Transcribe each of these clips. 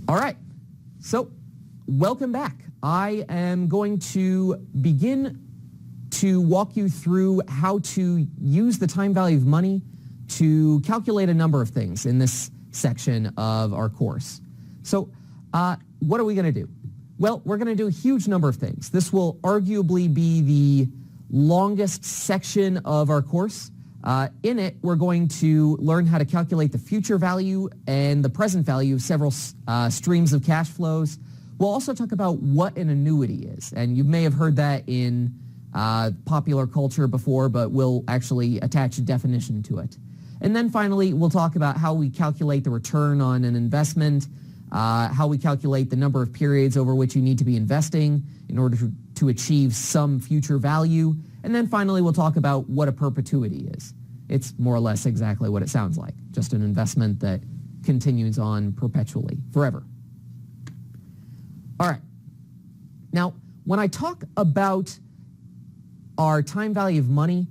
All right, so welcome back. I am going to begin to walk you through how to use the time value of money to calculate a number of things in this section of our course. So what are we going to do? Well, we're going to do a huge number of things. This will arguably be the longest section of our course. In it, we're going to learn how to calculate the future value and the present value of several streams of cash flows. We'll also talk about what an annuity is, and you may have heard that in popular culture before, but we'll actually attach a definition to it. And then finally, we'll talk about how we calculate the return on an investment, how we calculate the number of periods over which you need to be investing in order to achieve some future value. And then finally, we'll talk about what a perpetuity is. It's more or less exactly what it sounds like, just an investment that continues on perpetually, forever. All right. Now, when I talk about our time value of money,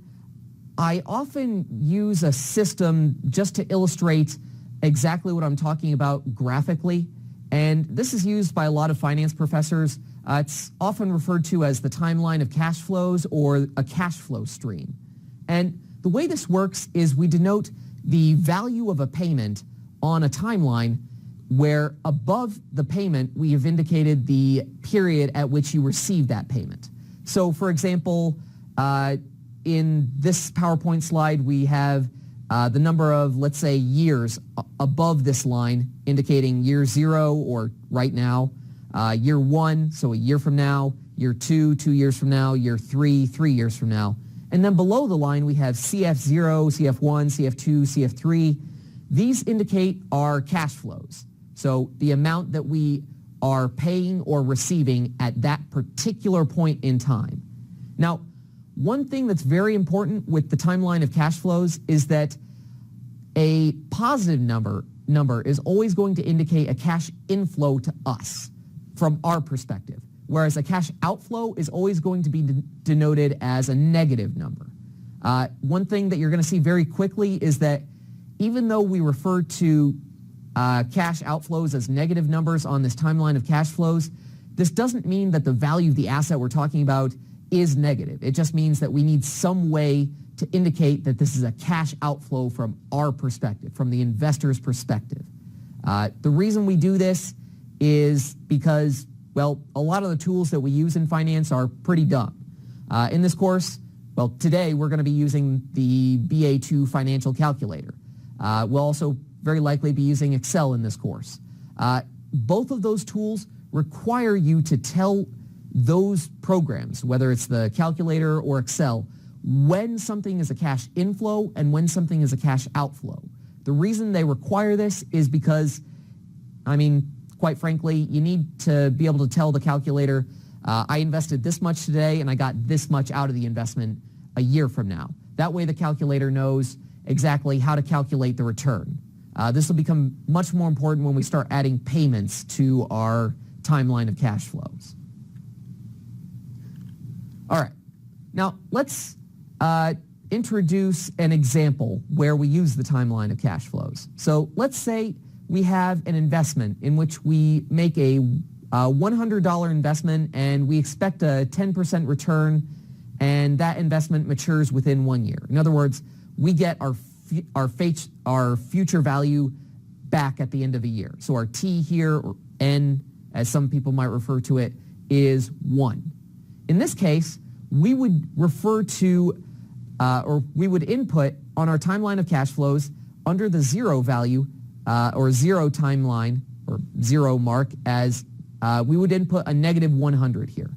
I often use a system just to illustrate exactly what I'm talking about graphically. And this is used by a lot of finance professors. It's often referred to as the timeline of cash flows or a cash flow stream. And the way this works is we denote the value of a payment on a timeline where above the payment we have indicated the period at which you receive that payment. So for example, in this PowerPoint slide we have the number of, let's say, years above this line indicating year 0 or right now, year 1, so a year from now, year 2, 2 years from now, year 3, 3 years from now. And then below the line we have CF0, CF1, CF2, CF3. These indicate our cash flows. So the amount that we are paying or receiving at that particular point in time. Now, one thing that's very important with the timeline of cash flows is that a positive number is always going to indicate a cash inflow to us from our perspective, whereas a cash outflow is always going to be denoted as a negative number. One thing that you're going to see very quickly is that even though we refer to cash outflows as negative numbers on this timeline of cash flows, this doesn't mean that the value of the asset we're talking about is negative. It just means that we need some way to indicate that this is a cash outflow from our perspective, from the investor's perspective. The reason we do this is because, well, a lot of the tools that we use in finance are pretty dumb. In this course, well, today we're going to be using the BA2 financial calculator. We'll also very likely be using Excel in this course. Both of those tools require you to tell those programs, whether it's the calculator or Excel, when something is a cash inflow and when something is a cash outflow. The reason they require this is because, I mean, quite frankly, you need to be able to tell the calculator, I invested this much today and I got this much out of the investment a year from now. That way the calculator knows exactly how to calculate the return. This will become much more important when we start adding payments to our timeline of cash flows. All right, now let's introduce an example where we use the timeline of cash flows. So let's say we have an investment in which we make a $100 investment and we expect a 10% return, and that investment matures within 1 year. In other words, we get our future value back at the end of the year. So our T here, or N, as some people might refer to it, is 1. In this case, we would refer to, or we would input on our timeline of cash flows under the 0 value, or 0 timeline, or 0 mark, as we would input a negative 100 here.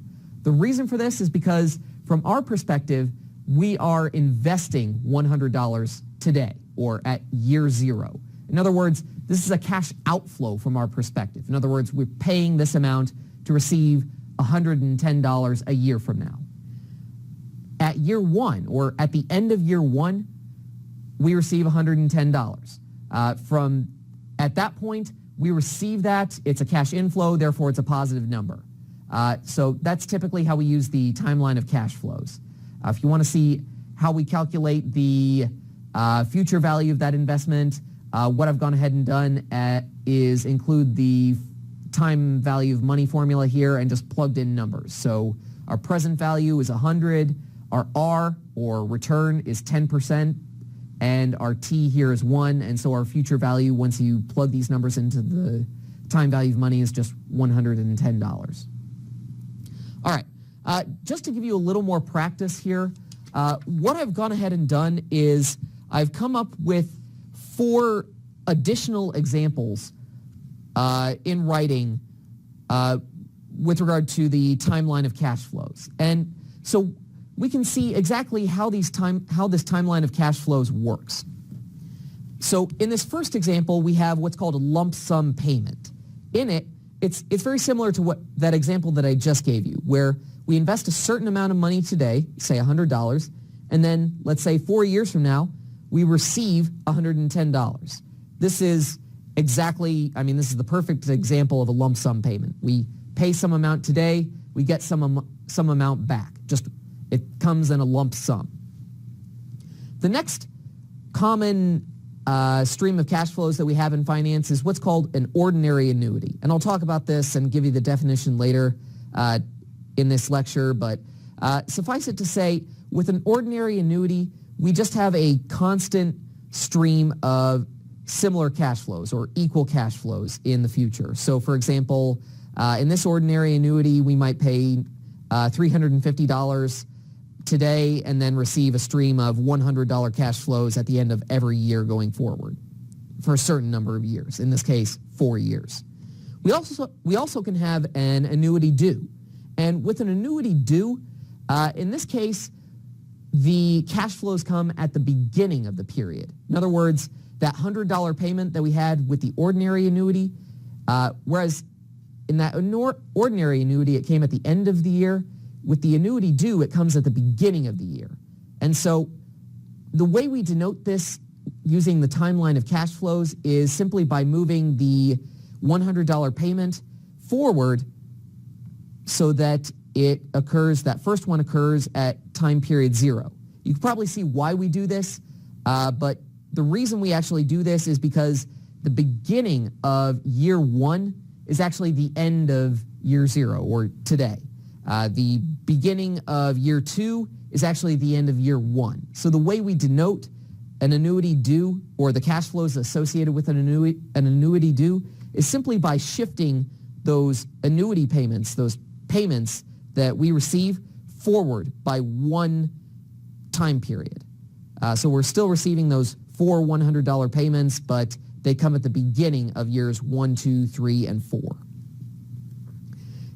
The reason for this is because from our perspective, we are investing $100 today, or at year 0. In other words, this is a cash outflow from our perspective. In other words, we're paying this amount to receive $110 a year from now. At year 1, or at the end of year 1, we receive $110. At that point, we receive that. It's a cash inflow, therefore it's a positive number. So that's typically how we use the timeline of cash flows. If you want to see how we calculate the future value of that investment, what I've gone ahead and done is include the time value of money formula here and just plugged in numbers. So our present value is 100, our R, or return, is 10%, and our T here is 1, and so our future value, once you plug these numbers into the time value of money, is just $110. All right, just to give you a little more practice here, what I've gone ahead and done is I've come up with 4 additional examples in writing with regard to the timeline of cash flows. And so we can see exactly how this timeline of cash flows works. So in this first example, we have what's called a lump sum payment. In it, it's very similar to that example that I just gave you, where we invest a certain amount of money today, say $100, and then let's say 4 years from now, we receive $110. This is exactly, this is the perfect example of a lump sum payment. We pay some amount today, we get some amount back. Just, it comes in a lump sum. The next common stream of cash flows that we have in finance is what's called an ordinary annuity. And I'll talk about this and give you the definition later in this lecture, but suffice it to say, with an ordinary annuity, we just have a constant stream of similar cash flows or equal cash flows in the future. So for example, in this ordinary annuity, we might pay $350 today and then receive a stream of $100 cash flows at the end of every year going forward for a certain number of years, in this case, 4 years. We also can have an annuity due. And with an annuity due, in this case, the cash flows come at the beginning of the period. In other words, that $100 payment that we had with the ordinary annuity, whereas in that ordinary annuity, it came at the end of the year. With the annuity due, it comes at the beginning of the year. And so the way we denote this using the timeline of cash flows is simply by moving the $100 payment forward so that that first one occurs at time period 0. You can probably see why we do this, but the reason we actually do this is because the beginning of year 1 is actually the end of year 0, or today. The beginning of year 2 is actually the end of year 1. So the way we denote an annuity due, or the cash flows associated with an annuity due, is simply by shifting those annuity payments, those payments that we receive, forward by 1 time period. So we're still receiving those 4 $100 payments, but they come at the beginning of years 1, 2, 3, and 4.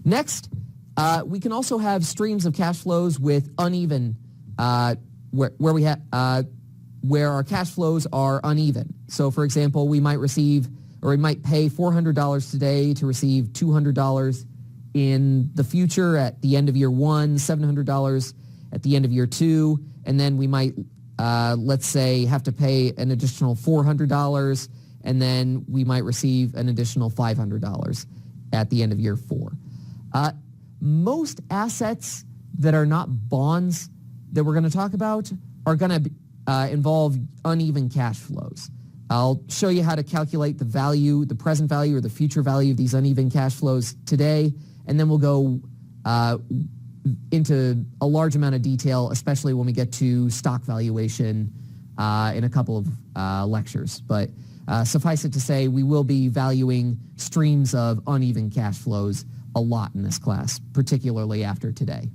Next, we can also have streams of cash flows with uneven, where our cash flows are uneven. So, for example, we might pay $400 today to receive $200 in the future at the end of year 1, $700 at the end of year 2, and then we might, let's say, have to pay an additional $400, and then we might receive an additional $500 at the end of year 4. Most assets that are not bonds that we're going to talk about are going to involve uneven cash flows. I'll show you how to calculate the present value or the future value of these uneven cash flows today, and then we'll go into a large amount of detail, especially when we get to stock valuation in a couple of lectures. But suffice it to say, we will be valuing streams of uneven cash flows a lot in this class, particularly after today.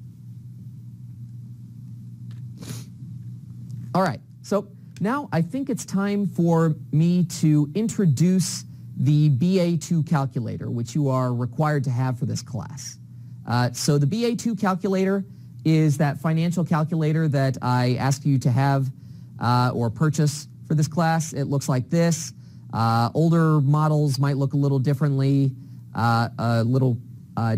All right, so now I think it's time for me to introduce the BA2 calculator, which you are required to have for this class. So the BA2 calculator is that financial calculator that I asked you to have or purchase for this class. It looks like this. Older models might look a little differently,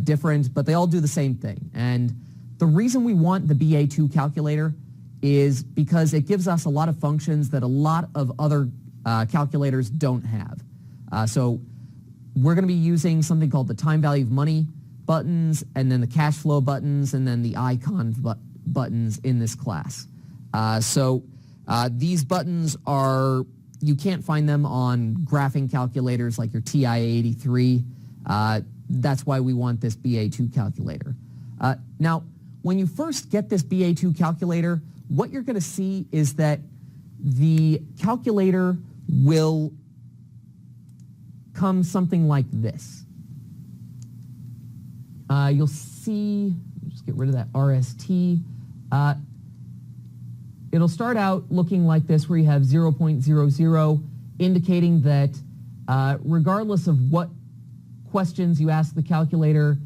different, but they all do the same thing. And the reason we want the BA2 calculator is because it gives us a lot of functions that a lot of other calculators don't have. So we're going to be using something called the time value of money buttons, and then the cash flow buttons, and then the icon buttons in this class. So these buttons you can't find them on graphing calculators like your TI-83. that's why we want this BA2 calculator. Now, when you first get this BA2 calculator, what you're going to see is that the calculator will come something like this. You'll see, just get rid of that RST. It'll start out looking like this, where you have 0.00, indicating that regardless of what questions you ask the calculator,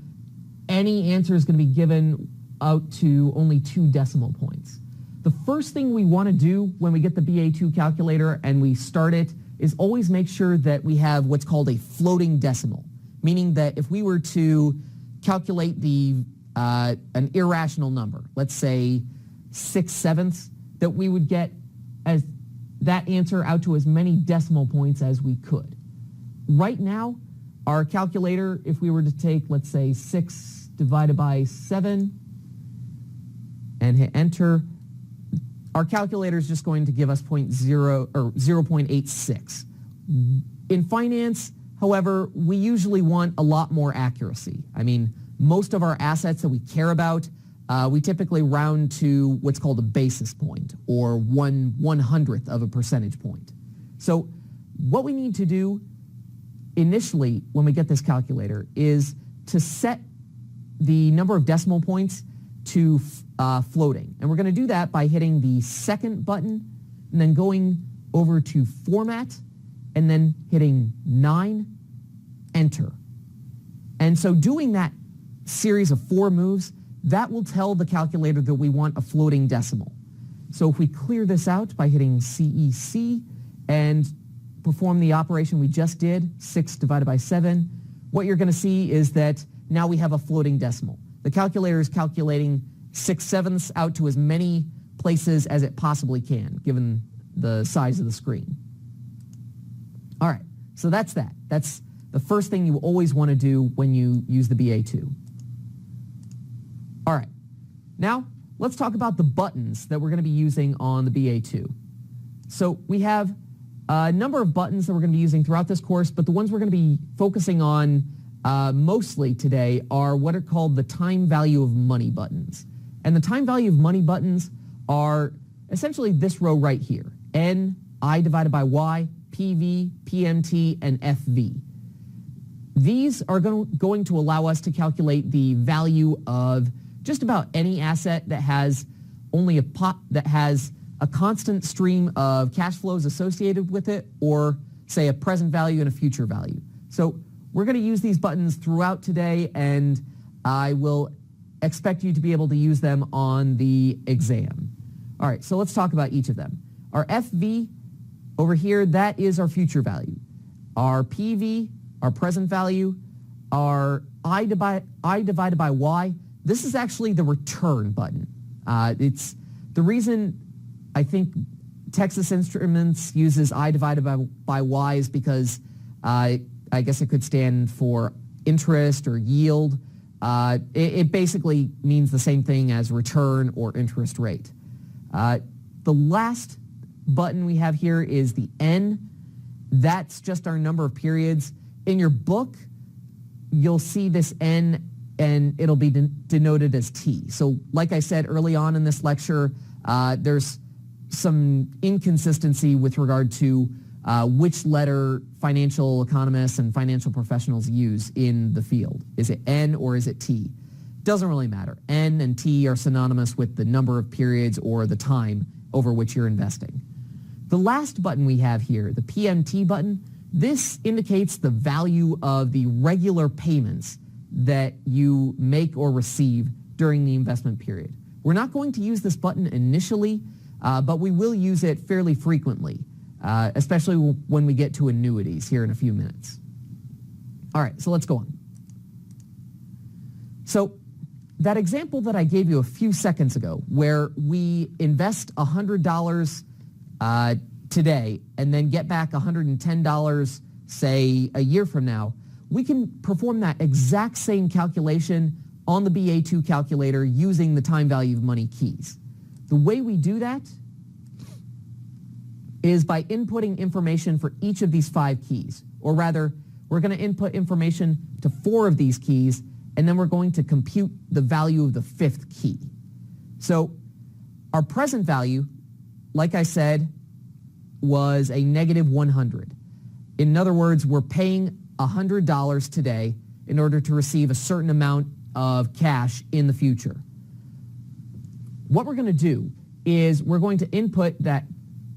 any answer is going to be given out to only 2 decimal points. The first thing we want to do when we get the BA2 calculator and we start it is always make sure that we have what's called a floating decimal, meaning that if we were to calculate an irrational number, let's say 6/7, that we would get as that answer out to as many decimal points as we could. Right now, our calculator, if we were to take, let's say, 6 divided by 7 and hit enter, our calculator is just going to give us 0.86. In finance, however, we usually want a lot more accuracy. I mean, most of our assets that we care about, we typically round to what's called a basis point, or 1/100th of a percentage point. So what we need to do initially when we get this calculator is to set the number of decimal points to floating. And we're going to do that by hitting the second button and then going over to Format and then hitting 9, Enter. And so doing that series of 4 moves, that will tell the calculator that we want a floating decimal. So if we clear this out by hitting CEC and perform the operation we just did, 6 divided by 7, what you're going to see is that now we have a floating decimal. The calculator is calculating 6/7 out to as many places as it possibly can, given the size of the screen. All right, so that's that. That's the first thing you always want to do when you use the BA2. All right, now let's talk about the buttons that we're going to be using on the BA2. So we have a number of buttons that we're going to be using throughout this course, but the ones we're going to be focusing on mostly today are what are called the time value of money buttons. And the time value of money buttons are essentially this row right here: N, I divided by Y, PV, PMT, and FV. These are going to allow us to calculate the value of just about any asset that has only that has a constant stream of cash flows associated with it, or say a present value and a future value. So we're going to use these buttons throughout today, and I will expect you to be able to use them on the exam. All right, so let's talk about each of them. Our FV over here, that is our future value. Our PV, our present value. Our I divided by Y, this is actually the return button. It's the reason I think Texas Instruments uses I divided by Y is because I guess it could stand for interest or yield. It basically means the same thing as return or interest rate. The last button we have here is the N. That's just our number of periods. In your book, you'll see this N and it'll be denoted as T. So like I said early on in this lecture, there's some inconsistency with regard to which letter financial economists and financial professionals use in the field. Is it N or is it T? Doesn't really matter. N and T are synonymous with the number of periods or the time over which you're investing. The last button we have here, the PMT button, this indicates the value of the regular payments that you make or receive during the investment period. We're not going to use this button initially, but we will use it fairly frequently, especially when we get to annuities here in a few minutes. All right, so let's go on. So that example that I gave you a few seconds ago, where we invest $100 today and then get back $110, say, a year from now, we can perform that exact same calculation on the BA2 calculator using the time value of money keys. The way we do that is by inputting information for each of these 5 keys, or rather, we're going to input information to 4 of these keys, and then we're going to compute the value of the 5th key. So our present value, like I said, was a negative 100. In other words, we're paying $100 today in order to receive a certain amount of cash in the future. What we're going to do is we're going to input that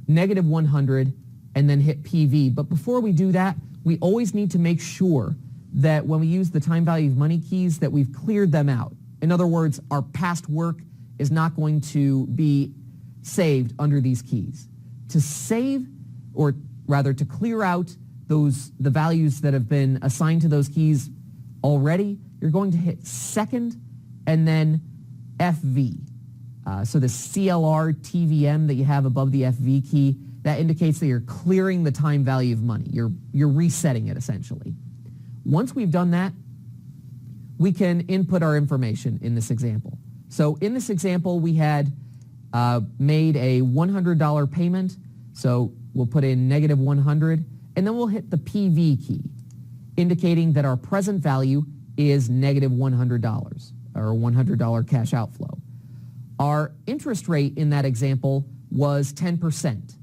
negative 100 and then hit PV. But before we do that, we always need to make sure that when we use the time value of money keys that we've cleared them out. In other words, our past work is not going to be saved under these keys. To save, or rather to clear out the values that have been assigned to those keys already, you're going to hit second and then FV. So the CLR TVM that you have above the FV key, that indicates that you're clearing the time value of money. You're resetting it essentially. Once we've done that, we can input our information in this example. So in this example, we had made a $100 payment. So we'll put in negative 100, and then we'll hit the PV key, indicating that our present value is negative $100, or $100 cash outflow. Our interest rate in that example was 10%.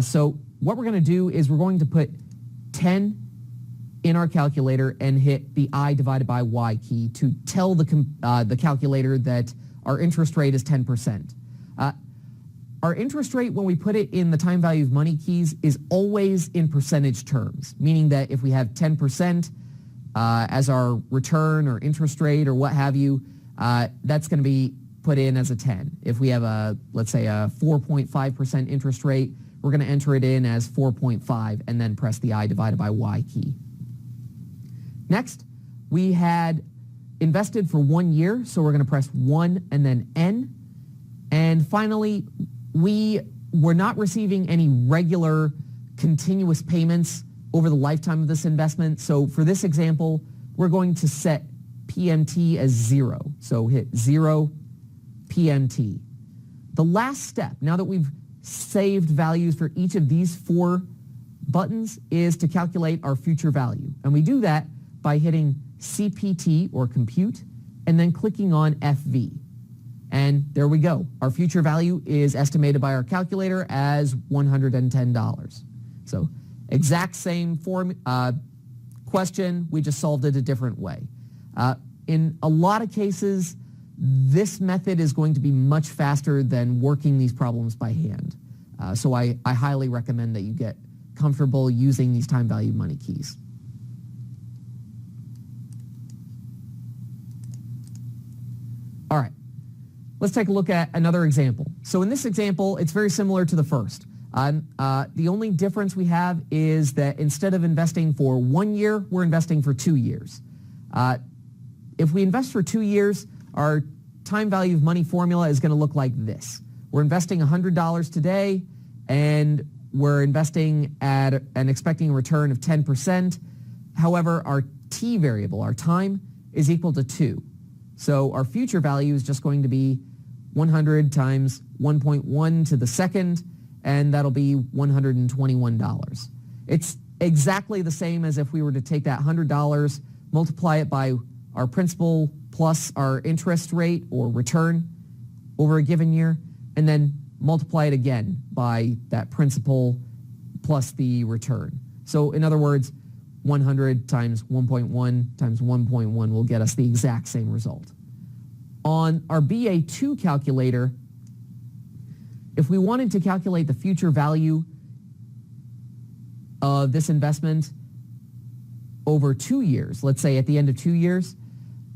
So what we're going to do is we're going to put 10 in our calculator and hit the I divided by Y key to tell the calculator that our interest rate is 10%. Our interest rate, when we put it in the time value of money keys, is always in percentage terms, meaning that if we have 10% as our return or interest rate or what have you, that's going to be put in as a 10. If we have let's say a 4.5% interest rate, we're going to enter it in as 4.5 and then press the I divided by Y key. Next, we had invested for 1 year, so we're going to press 1 and then N. And finally, we were not receiving any regular continuous payments over the lifetime of this investment. So for this example, we're going to set PMT as 0. So hit 0 PMT. The last step, now that we've saved values for each of these 4 buttons, is to calculate our future value. And we do that by hitting CPT, or compute, and then clicking on FV. And there we go. Our future value is estimated by our calculator as $110. So exact same question, we just solved it a different way. In a lot of cases, this method is going to be much faster than working these problems by hand. So I highly recommend that you get comfortable using these time value money keys. All right, let's take a look at another example. So in this example, it's very similar to the first. The only difference we have is that instead of investing for 1 year, we're investing for 2 years. If we invest for 2 years, our time value of money formula is going to look like this. We're investing $100 today, and we're investing at and expecting a return of 10%. However, our T variable, our time, is equal to 2. So our future value is just going to be 100 times 1.1 to the second, and that'll be $121. It's exactly the same as if we were to take that $100, multiply it by our principal plus our interest rate or return over a given year, and then multiply it again by that principal plus the return. So in other words, 100 times 1.1 times 1.1 will get us the exact same result. On our BA2 calculator, if we wanted to calculate the future value of this investment over 2 years, let's say at the end of 2 years,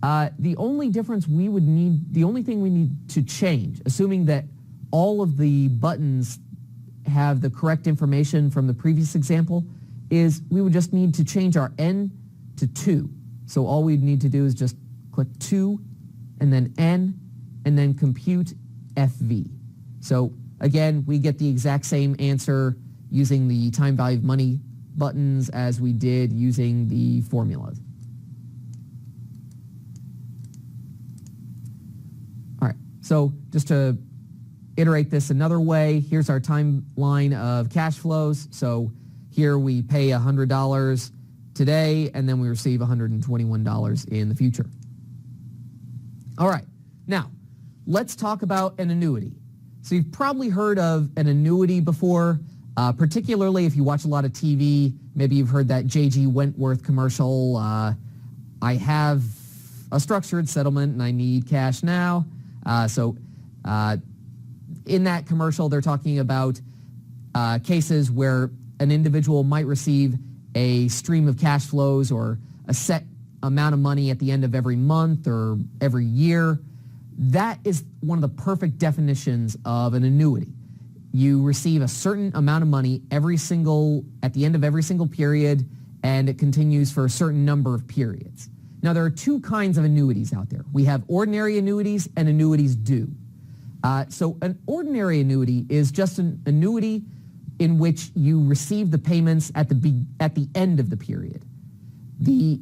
the only thing we need to change, assuming that all of the buttons have the correct information from the previous example, is we would just need to change our N to 2. So all we'd need to do is just click 2 and then N and then compute FV. So again, we get the exact same answer using the time value of money buttons as we did using the formulas. All right, so just to iterate this another way, here's our timeline of cash flows. So here we pay $100 today, and then we receive $121 in the future. All right, now let's talk about an annuity. So you've probably heard of an annuity before, particularly if you watch a lot of TV. Maybe you've heard that J.G. Wentworth commercial, I have a structured settlement and I need cash now. In that commercial, they're talking about cases where an individual might receive a stream of cash flows or a set amount of money at the end of every month or every year. That is one of the perfect definitions of an annuity. You receive a certain amount of money at the end of every single period, and it continues for a certain number of periods. Now, there are two kinds of annuities out there. We have ordinary annuities and annuities due. So an ordinary annuity is just an annuity in which you receive the payments at the end of the period. The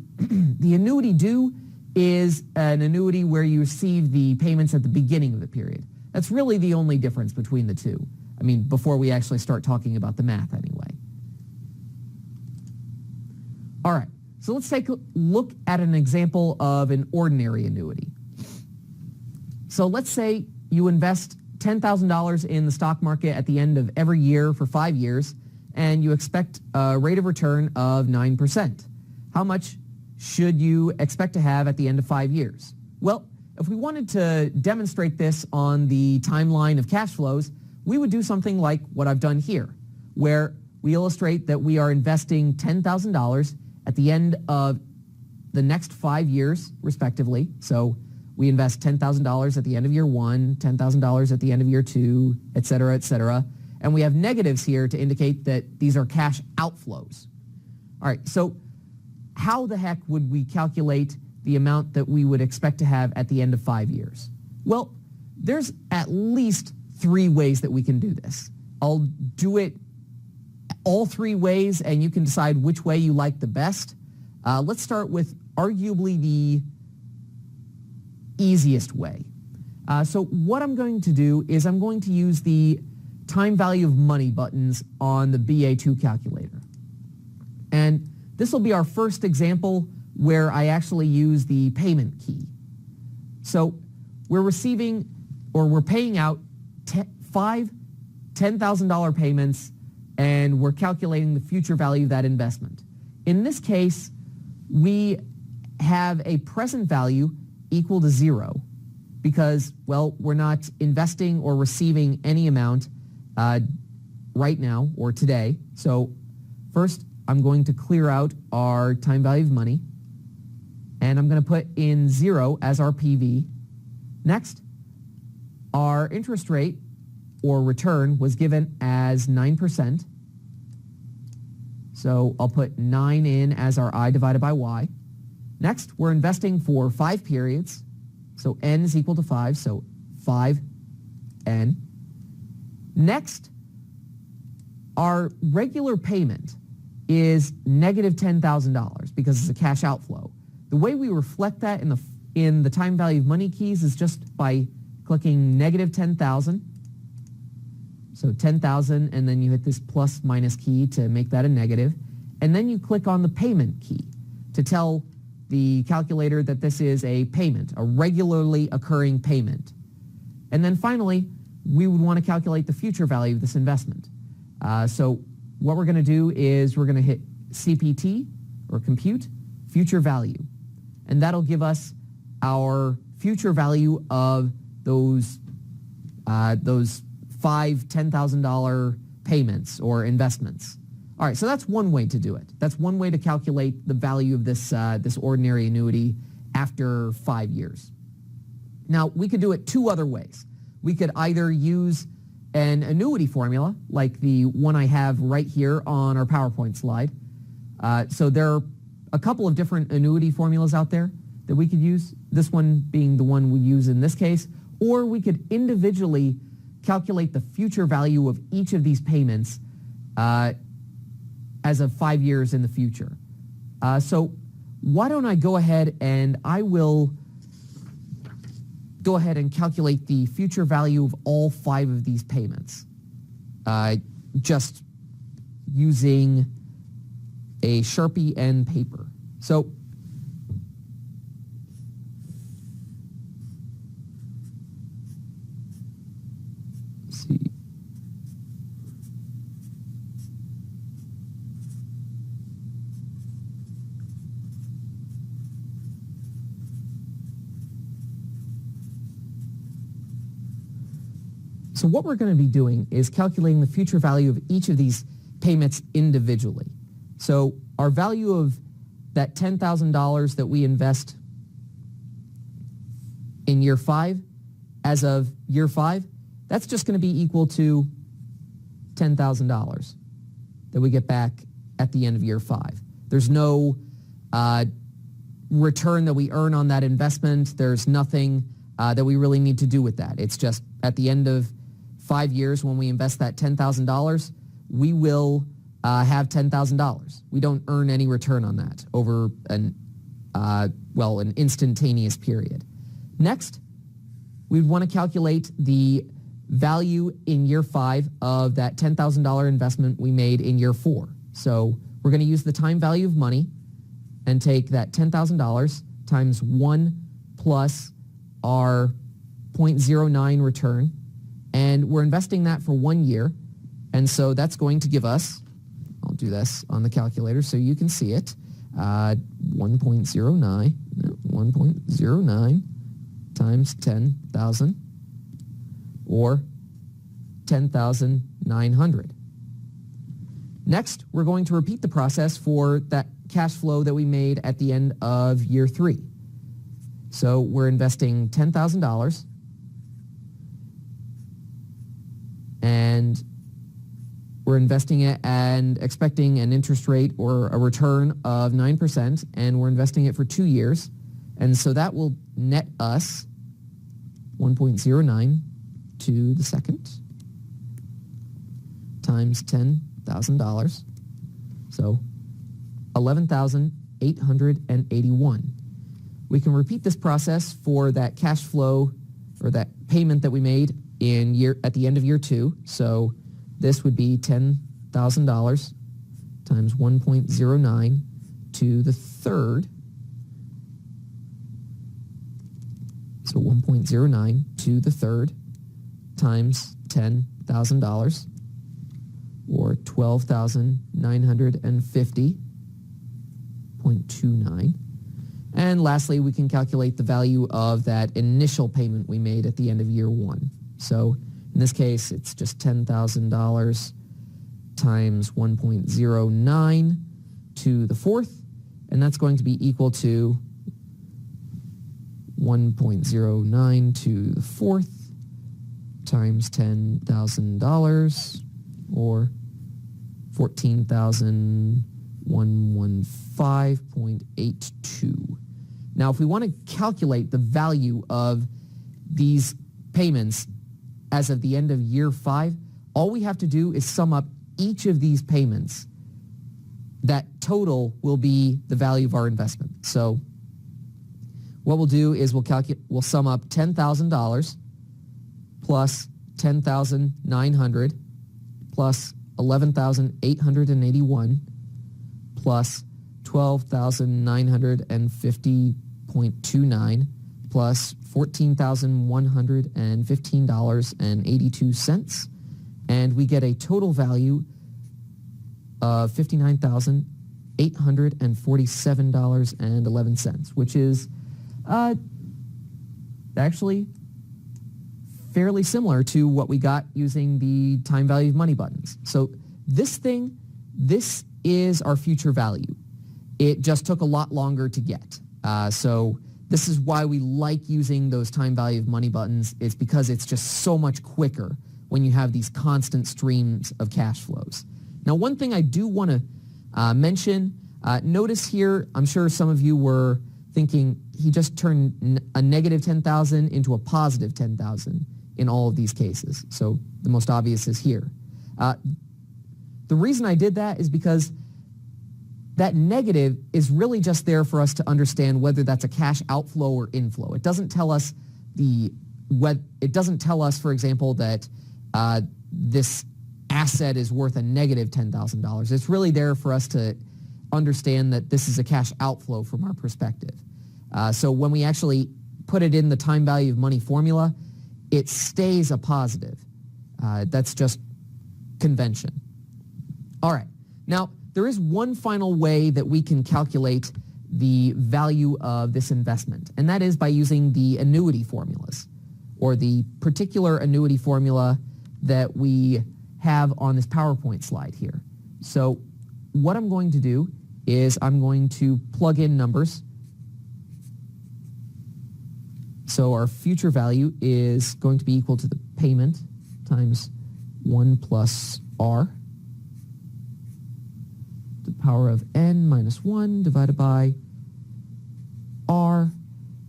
annuity due is an annuity where you receive the payments at the beginning of the period. That's really the only difference between the two. I mean, before we actually start talking about the math anyway. All right, so let's take a look at an example of an ordinary annuity. So let's say you invest $10,000 in the stock market at the end of every year for 5 years, and you expect a rate of return of 9%. How much should you expect to have at the end of 5 years? Well, if we wanted to demonstrate this on the timeline of cash flows, we would do something like what I've done here, where we illustrate that we are investing $10,000 at the end of the next 5 years, respectively. So we invest $10,000 at the end of year 1, $10,000 at the end of year 2, et cetera, and we have negatives here to indicate that these are cash outflows. All right, so how the heck would we calculate the amount that we would expect to have at the end of 5 years? Well, there's at least 3 ways that we can do this. I'll do it all 3 ways, and you can decide which way you like the best. Let's start with arguably the easiest way. So what I'm going to do is I'm going to use the time value of money buttons on the BA2 calculator. And this will be our first example where I actually use the payment key. So we're paying out 5 $10,000 payments, and we're calculating the future value of that investment. In this case, we have a present value equal to 0 because, well, we're not investing or receiving any amount right now or today. So first, I'm going to clear out our time value of money, and I'm going to put in 0 as our PV. Next, our interest rate or return was given as 9%. So I'll put 9 in as our I divided by Y. Next, we're investing for 5 periods. So N is equal to 5, so 5N. Next, our regular payment is negative $10,000 because it's a cash outflow. The way we reflect that in the time value of money keys is just by clicking negative 10,000. So 10,000, and then you hit this plus minus key to make that a negative. And then you click on the payment key to tell the calculator that this is a payment, a regularly occurring payment. And then finally, we would want to calculate the future value of this investment. So what we're going to do is we're going to hit CPT, or compute, future value. And that'll give us our future value of those 5 $10,000 payments or investments. All right, so that's one way to do it. That's one way to calculate the value of this ordinary annuity after 5 years. Now, we could do it 2 other ways. We could either use an annuity formula, like the one I have right here on our PowerPoint slide. So there are a couple of different annuity formulas out there that we could use, this one being the one we use in this case, or we could individually calculate the future value of each of these payments as of 5 years in the future. So why don't I go ahead and I will go ahead and calculate the future value of all 5 of these payments just using a Sharpie and paper. So let's see. So what we're going to be doing is calculating the future value of each of these payments individually. So our value of that $10,000 that we invest in year 5, as of year 5, that's just going to be equal to $10,000 that we get back at the end of year 5. There's no return that we earn on that investment. There's nothing that we really need to do with that. It's just at the end of 5 years when we invest that $10,000, we will have $10,000. We don't earn any return on that over an instantaneous period. Next, we'd want to calculate the value in year 5 of that $10,000 investment we made in year 4. So we're going to use the time value of money and take that $10,000 times 1 plus our 0.09 return, and we're investing that for 1 year, and so that's going to give us, I'll do this on the calculator so you can see it, 1.09 times 10,000, or 10,900. Next, we're going to repeat the process for that cash flow that we made at the end of year 3. So we're investing $10,000, and we're investing it and expecting an interest rate or a return of 9%, and we're investing it for 2 years. And so that will net us 1.09 to the second times $10,000. So $11,881. We can repeat this process for that cash flow or that payment that we made at the end of year 2. So this would be $10,000 times 1.09 to the third. So 1.09 to the third times $10,000, or $12,950.29. And lastly, we can calculate the value of that initial payment we made at the end of year 1. So in this case, it's just $10,000 times 1.09 to the fourth, and that's going to be equal to 1.09 to the fourth times $10,000, or 14,115.82. Now, if we want to calculate the value of these payments as of the end of year 5, all we have to do is sum up each of these payments. That total will be the value of our investment. So what we'll do is we'll sum up $10,000 plus 10,900 plus 11,881 plus 12,950.29 plus $14,115.82, and we get a total value of $59,847.11, which is actually fairly similar to what we got using the time value of money buttons. So this is our future value. It just took a lot longer to get. So this is why we like using those time value of money buttons. It's because it's just so much quicker when you have these constant streams of cash flows. Now, one thing I do want to mention, notice here, I'm sure some of you were thinking he just turned a negative 10,000 into a positive 10,000 in all of these cases. So the most obvious is here. The reason I did that is because that negative is really just there for us to understand whether that's a cash outflow or inflow. It doesn't tell us for example, that this asset is worth a negative $10,000. It's really there for us to understand that this is a cash outflow from our perspective. So when we actually put it in the time value of money formula, it stays a positive. That's just convention. All right. Now, there is one final way that we can calculate the value of this investment, and that is by using the annuity formulas, or the particular annuity formula that we have on this PowerPoint slide here. So what I'm going to do is I'm going to plug in numbers. So our future value is going to be equal to the payment times 1 plus r, the power of n minus 1 divided by r.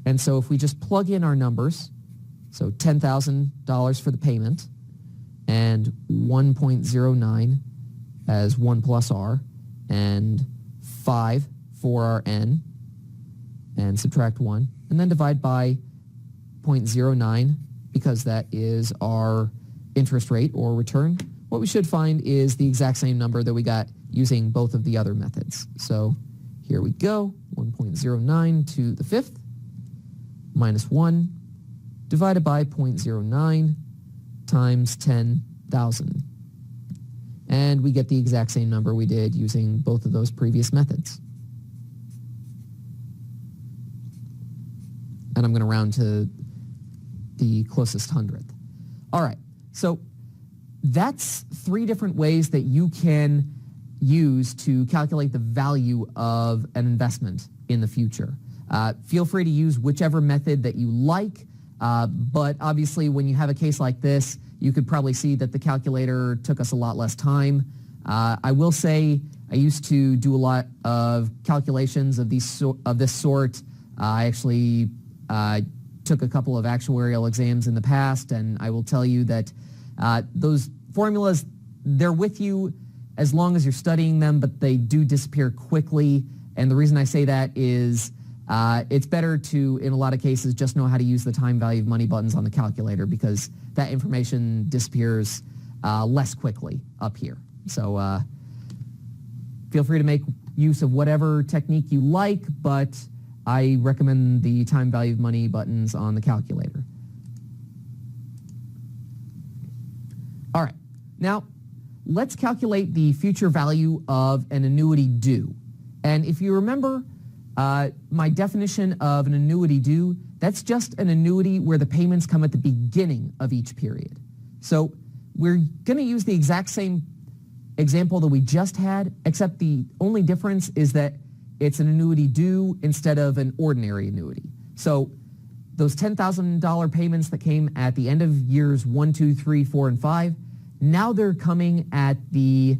And so if we just plug in our numbers, so $10,000 for the payment and 1.09 as 1 plus r, and 5 for our n, and subtract 1, and then divide by 0.09 because that is our interest rate or return. What we should find is the exact same number that we got using both of the other methods. So here we go, 1.09 to the fifth minus 1 divided by 0.09 times 10,000. And we get the exact same number we did using both of those previous methods. And I'm going to round to the closest hundredth. All right, so that's 3 different ways that you can use to calculate the value of an investment in the future. Feel free to use whichever method that you like, but obviously when you have a case like this, you could probably see that the calculator took us a lot less time. I will say I used to do a lot of calculations of this sort. I actually took a couple of actuarial exams in the past, and I will tell you that those formulas, they're with you as long as you're studying them, but they do disappear quickly. And the reason I say that is it's better to, in a lot of cases, just know how to use the time value of money buttons on the calculator, because that information disappears less quickly up here. So feel free to make use of whatever technique you like, but I recommend the time value of money buttons on the calculator. All right, now let's calculate the future value of an annuity due. And if you remember my definition of an annuity due, that's just an annuity where the payments come at the beginning of each period. So we're going to use the exact same example that we just had, except the only difference is that it's an annuity due instead of an ordinary annuity. So those $10,000 payments that came at the end of years 1, 2, 3, 4, and 5, now they're coming at the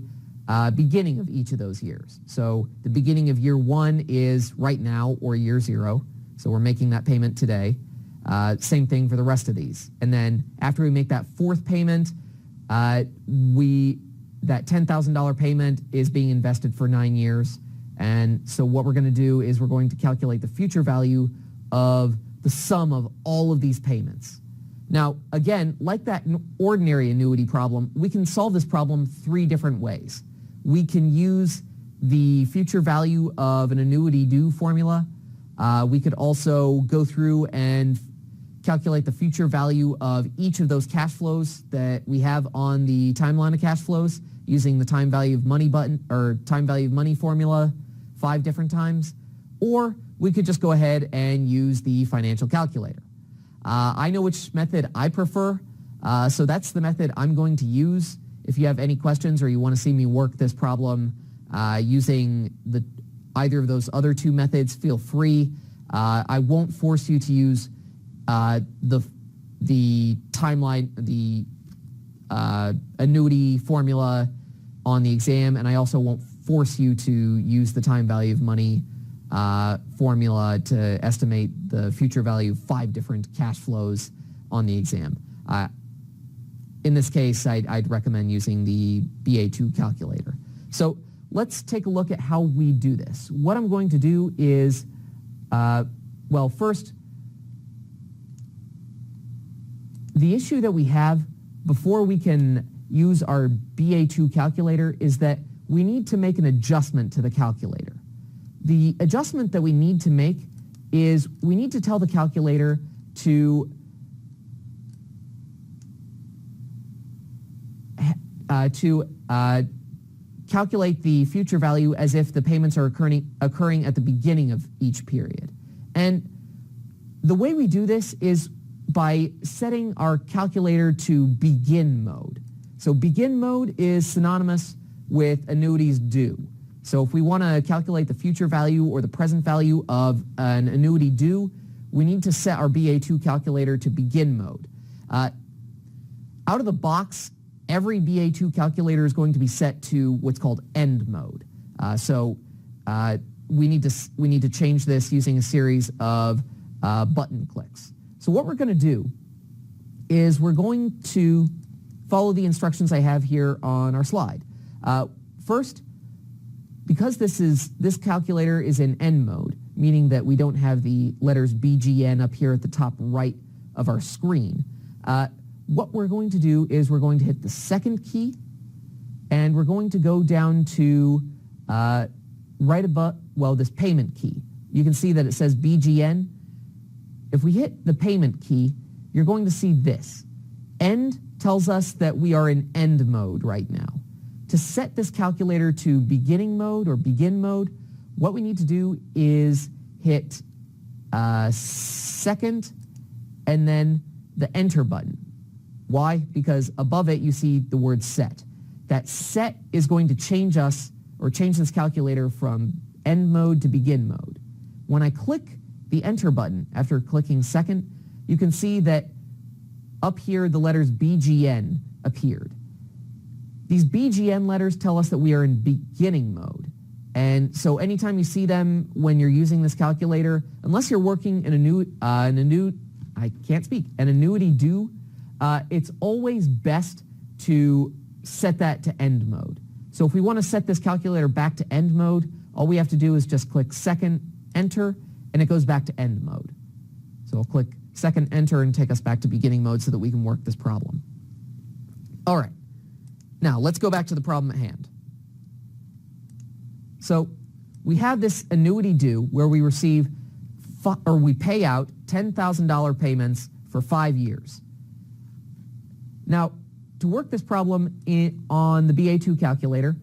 beginning of each of those years. So the beginning of year 1 is right now, or year 0. So we're making that payment today. Same thing for the rest of these. And then after we make that 4th payment, that $10,000 payment is being invested for 9 years. And so what we're going to do is we're going to calculate the future value of the sum of all of these payments. Now, again, like that ordinary annuity problem, we can solve this problem 3 different ways. We can use the future value of an annuity due formula. We could also go through and calculate the future value of each of those cash flows that we have on the timeline of cash flows using the time value of money button or time value of money formula 5 different times. Or we could just go ahead and use the financial calculator. I know which method I prefer, so that's the method I'm going to use. If you have any questions or you want to see me work this problem using either of those other 2 methods, feel free. I won't force you to use the timeline, the annuity formula on the exam, and I also won't force you to use the time value of money formula to estimate the future value of 5 different cash flows on the exam. In this case, I'd recommend using the BA2 calculator. So let's take a look at how we do this. What I'm going to do is, well, first, the issue that we have before we can use our BA2 calculator is that we need to make an adjustment to the calculator. The adjustment that we need to make is we need to tell the calculator to calculate the future value as if the payments are occurring at the beginning of each period. And the way we do this is by setting our calculator to begin mode. So begin mode is synonymous with annuities due. So if we want to calculate the future value or the present value of an annuity due, we need to set our BA2 calculator to begin mode. Out of the box, every BA2 calculator is going to be set to what's called end mode. We need to change this using a series of button clicks. So what we're going to do is we're going to follow the instructions I have here on our slide. First, because this calculator is in end mode, meaning that we don't have the letters BGN up here at the top right of our screen, what we're going to do is we're going to hit the second key, and we're going to go down to right above, this payment key. You can see that it says BGN. If we hit the payment key, you're going to see this. End tells us that we are in end mode right now. To set this calculator to beginning mode or begin mode, what we need to do is hit second and then the enter button. Why? Because above it you see the word set. That set is going to change this calculator from end mode to begin mode. When I click the enter button after clicking second, you can see that up here the letters BGN appeared. These BGN letters tell us that we are in beginning mode. And so anytime you see them when you're using this calculator, unless you're working in an annuity due, it's always best to set that to end mode. So if we want to set this calculator back to end mode, all we have to do is just click second, enter, and it goes back to end mode. So I'll click second, enter, and take us back to beginning mode so that we can work this problem. All right. Now, let's go back to the problem at hand. So we have this annuity due where we receive we pay out $10,000 payments for 5 years. Now, to work this problem on the BA2 calculator,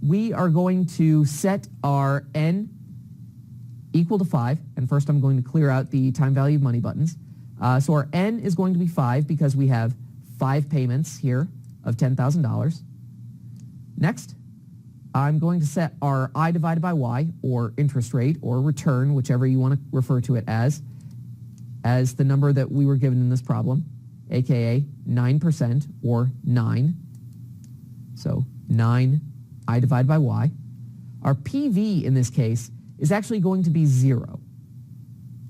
we are going to set our N equal to 5. And first I'm going to clear out the time value of money buttons. So our N is going to be 5 because we have 5 payments here of $10,000. Next, I'm going to set our I divided by Y, or interest rate, or return, whichever you want to refer to it as the number that we were given in this problem, aka 9%, or 9. So 9 I divided by Y. Our PV in this case is actually going to be 0.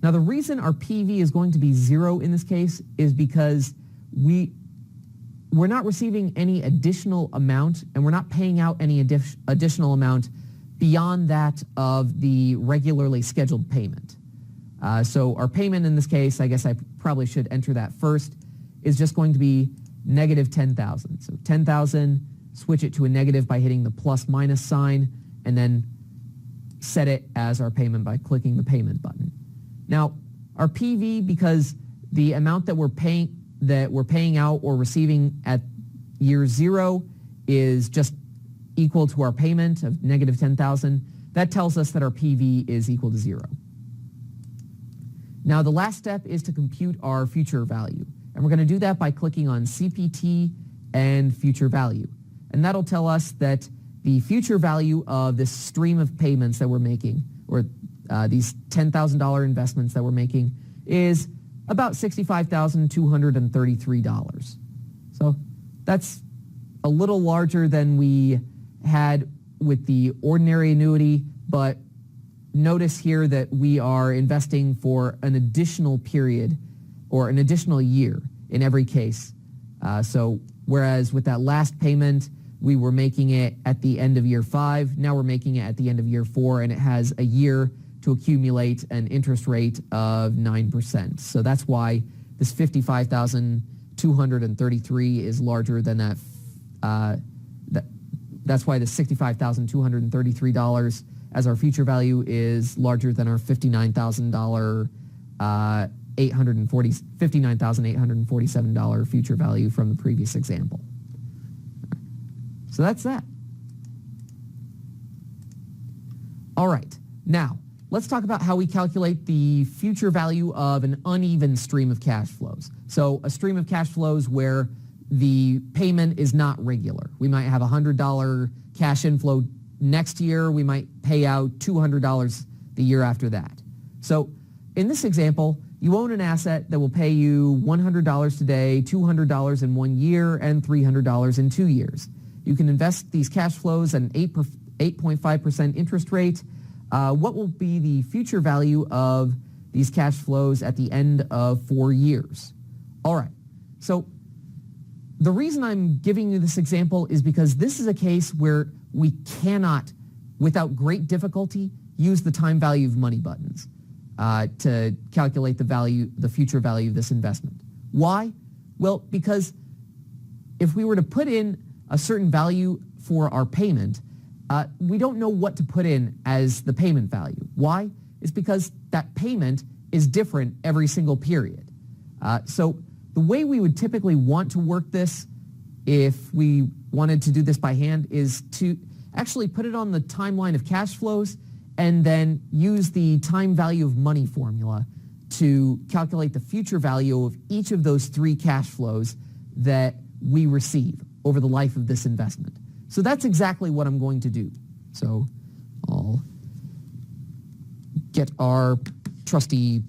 Now the reason our PV is going to be 0 in this case is because we're not receiving any additional amount, and we're not paying out any additional amount beyond that of the regularly scheduled payment. So our payment in this case, I guess I probably should enter that first, is just going to be negative 10,000. So 10,000, switch it to a negative by hitting the plus minus sign, and then set it as our payment by clicking the payment button. Now, our PV, because the amount that we're paying out or receiving at year 0 is just equal to our payment of negative 10,000, that tells us that our PV is equal to 0. Now the last step is to compute our future value. And we're going to do that by clicking on CPT and future value. And that'll tell us that the future value of this stream of payments that we're making, or these $10,000 investments that we're making, is about $65,233. So that's a little larger than we had with the ordinary annuity, but notice here that we are investing for an additional period or an additional year in every case. So whereas with that last payment, we were making it at the end of year 5, now we're making it at the end of year 4, and it has a year to accumulate an interest rate of 9%. So that's why this $55,233 is larger than that. That's why the $65,233 as our future value is larger than our $59,847 future value from the previous example. So that's that. All right, now let's talk about how we calculate the future value of an uneven stream of cash flows. So a stream of cash flows where the payment is not regular. We might have a $100 cash inflow next year. We might pay out $200 the year after that. So in this example, you own an asset that will pay you $100 today, $200 in 1 year, and $300 in 2 years. You can invest these cash flows at an 8.5% interest rate. What will be the future value of these cash flows at the end of 4 years? All right, so the reason I'm giving you this example is because this is a case where we cannot, without great difficulty, use the time value of money buttons to calculate the future value of this investment. Why? Well, because if we were to put in a certain value for our payment, we don't know what to put in as the payment value. Why? It's because that payment is different every single period. So the way we would typically want to work this, if we wanted to do this by hand, is to actually put it on the timeline of cash flows and then use the time value of money formula to calculate the future value of each of those 3 cash flows that we receive over the life of this investment. So that's exactly what I'm going to do. So I'll get our trusty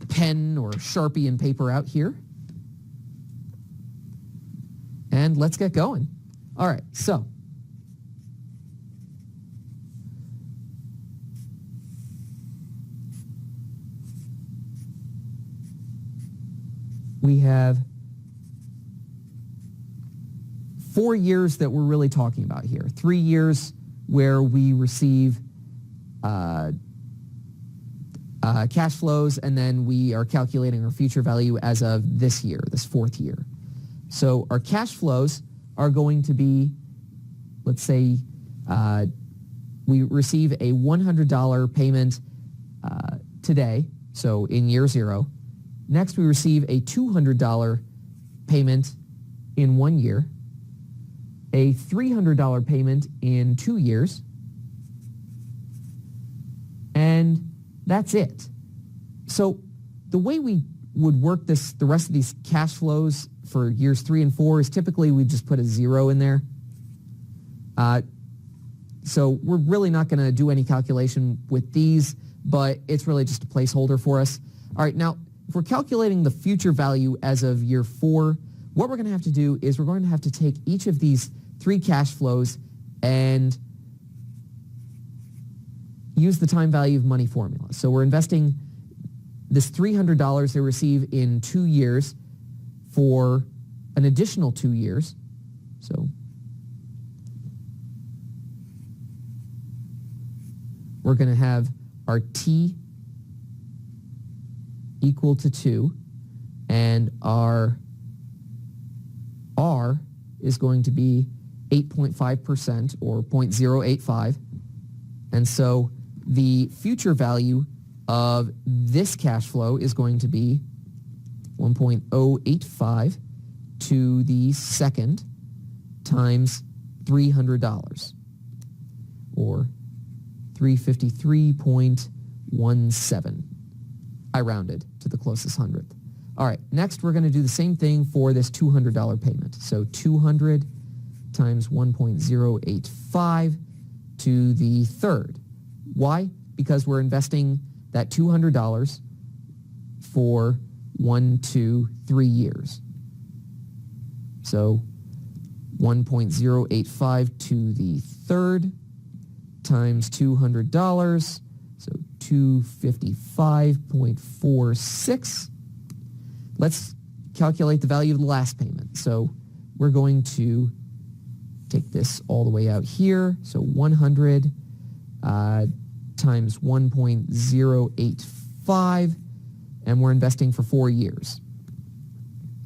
pen or Sharpie and paper out here. And let's get going. All right, so we have 4 years that we're really talking about here. 3 years where we receive cash flows, and then we are calculating our future value as of this year, this 4th year. So our cash flows are going to be, let's say we receive a $100 payment today, so in year 0. Next, we receive a $200 payment in 1 year, a $300 payment in 2 years, and that's it. So the way we would work the rest of these cash flows for years 3 and 4 is typically we just put a 0 in there. So we're really not going to do any calculation with these, but it's really just a placeholder for us. All right, now, if we're calculating the future value as of year 4, what we're going to have to do is we're going to have to take each of these 3 cash flows and use the time value of money formula. So we're investing this $300 they receive in 2 years for an additional 2 years. So we're going to have our T equal to 2, and our R is going to be 8.5% or 0.085. And so the future value of this cash flow is going to be 1.085 to the second times $300, or 353.17. I rounded to the closest hundredth. All right, next we're going to do the same thing for this $200 payment. So 200 times 1.085 to the third. Why? Because we're investing that $200 for 1, 2, 3 years. So 1.085 to the third times $200, so 255.46. Let's calculate the value of the last payment. So we're going to take this all the way out here. So 100 times 1.085, and we're investing for 4 years.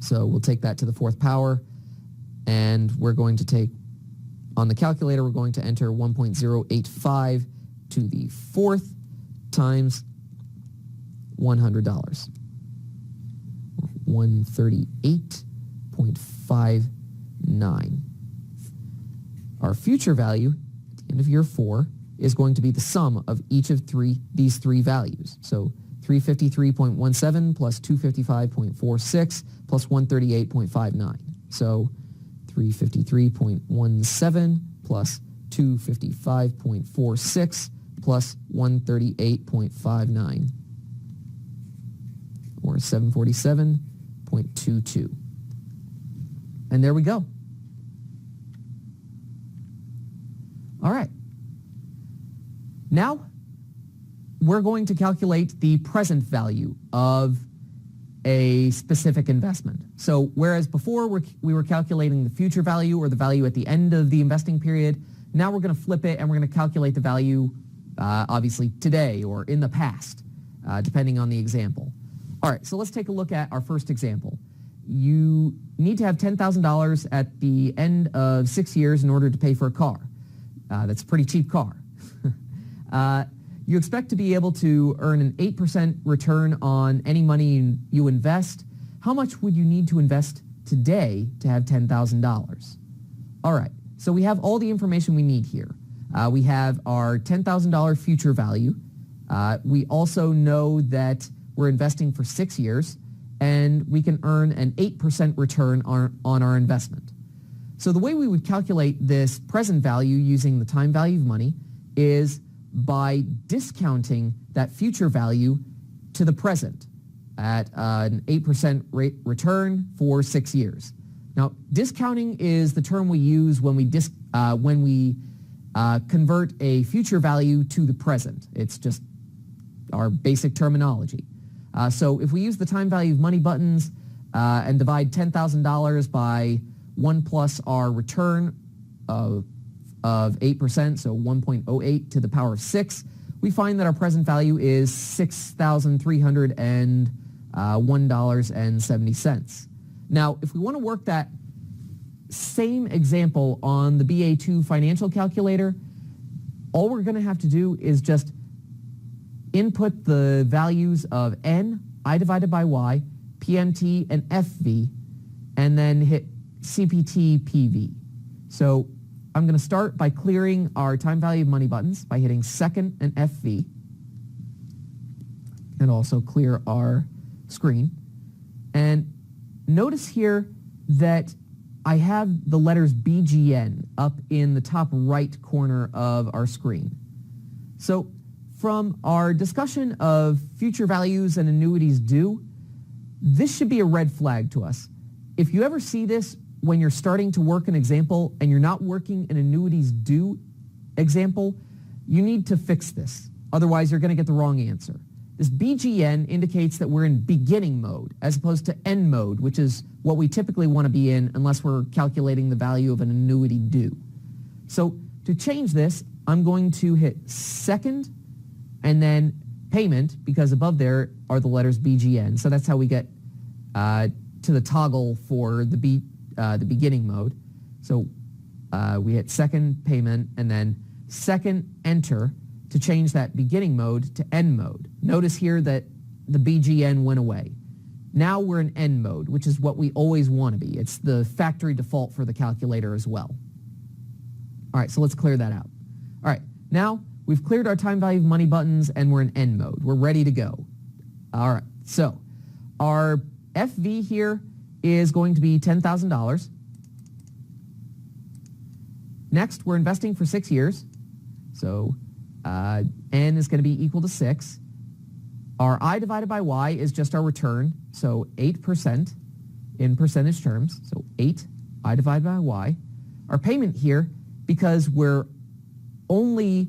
So we'll take that to the 4th power, and we're going to take, on the calculator, we're going to enter 1.085 to the fourth times $100. 138.59. Our future value at the end of year 4 is going to be the sum of each of these three values. So 353.17 plus 255.46 plus 138.59. So 353.17 plus 255.46 plus 138.59, or 747.22. And there we go. All right. Now, we're going to calculate the present value of a specific investment. So whereas before we were calculating the future value or the value at the end of the investing period, now we're going to flip it and we're going to calculate the value obviously today or in the past, depending on the example. All right, so let's take a look at our first example. You need to have $10,000 at the end of 6 years in order to pay for a car. That's a pretty cheap car. You expect to be able to earn an 8% return on any money you invest. How much would you need to invest today to have $10,000? All right, so we have all the information we need here. We have our $10,000 future value. We also know that we're investing for 6 years, and we can earn an 8% return on our investment. So the way we would calculate this present value using the time value of money is by discounting that future value to the present at an 8% rate return for 6 years. Now, discounting is the term we use when we convert a future value to the present. It's just our basic terminology. So if we use the time value of money buttons and divide $10,000 by 1 plus our return of 8%, so 1.08 to the power of 6, we find that our present value is $6,301.70. Now, if we want to work that same example on the BA2 financial calculator, all we're going to have to do is just input the values of N, I divided by Y, PMT, and FV, and then hit CPT PV. So I'm going to start by clearing our time value of money buttons by hitting second and FV, and also clear our screen. And notice here that I have the letters BGN up in the top right corner of our screen. So from our discussion of future values and annuities due, this should be a red flag to us. If you ever see this when you're starting to work an example and you're not working an annuities due example, you need to fix this. Otherwise, you're going to get the wrong answer. This BGN indicates that we're in beginning mode as opposed to end mode, which is what we typically want to be in unless we're calculating the value of an annuity due. So to change this, I'm going to hit second and then payment, because above there are the letters BGN. So that's how we get to the toggle for the beginning mode. So we hit second payment and then second enter to change that beginning mode to end mode. Notice here that the BGN went away. Now we're in end mode, which is what we always want to be. It's the factory default for the calculator as well. All right, so let's clear that out. All right, now we've cleared our time value of money buttons and we're in end mode. We're ready to go. All right, so our FV here is going to be $10,000. Next, we're investing for 6 years. So N is going to be equal to 6. Our I divided by Y is just our return, so 8% in percentage terms, so 8 I divided by Y. Our payment here, because we're only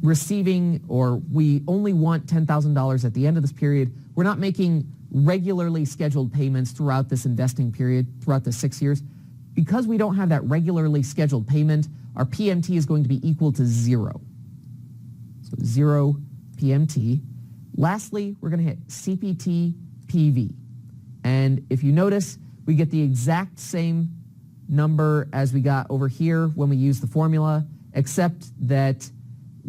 receiving, or we only want $10,000 at the end of this period, we're not making regularly scheduled payments throughout this investing period, throughout the 6 years. Because we don't have that regularly scheduled payment, our PMT is going to be equal to 0. So 0 PMT. Lastly, we're going to hit CPT PV. And if you notice, we get the exact same number as we got over here when we use the formula, except that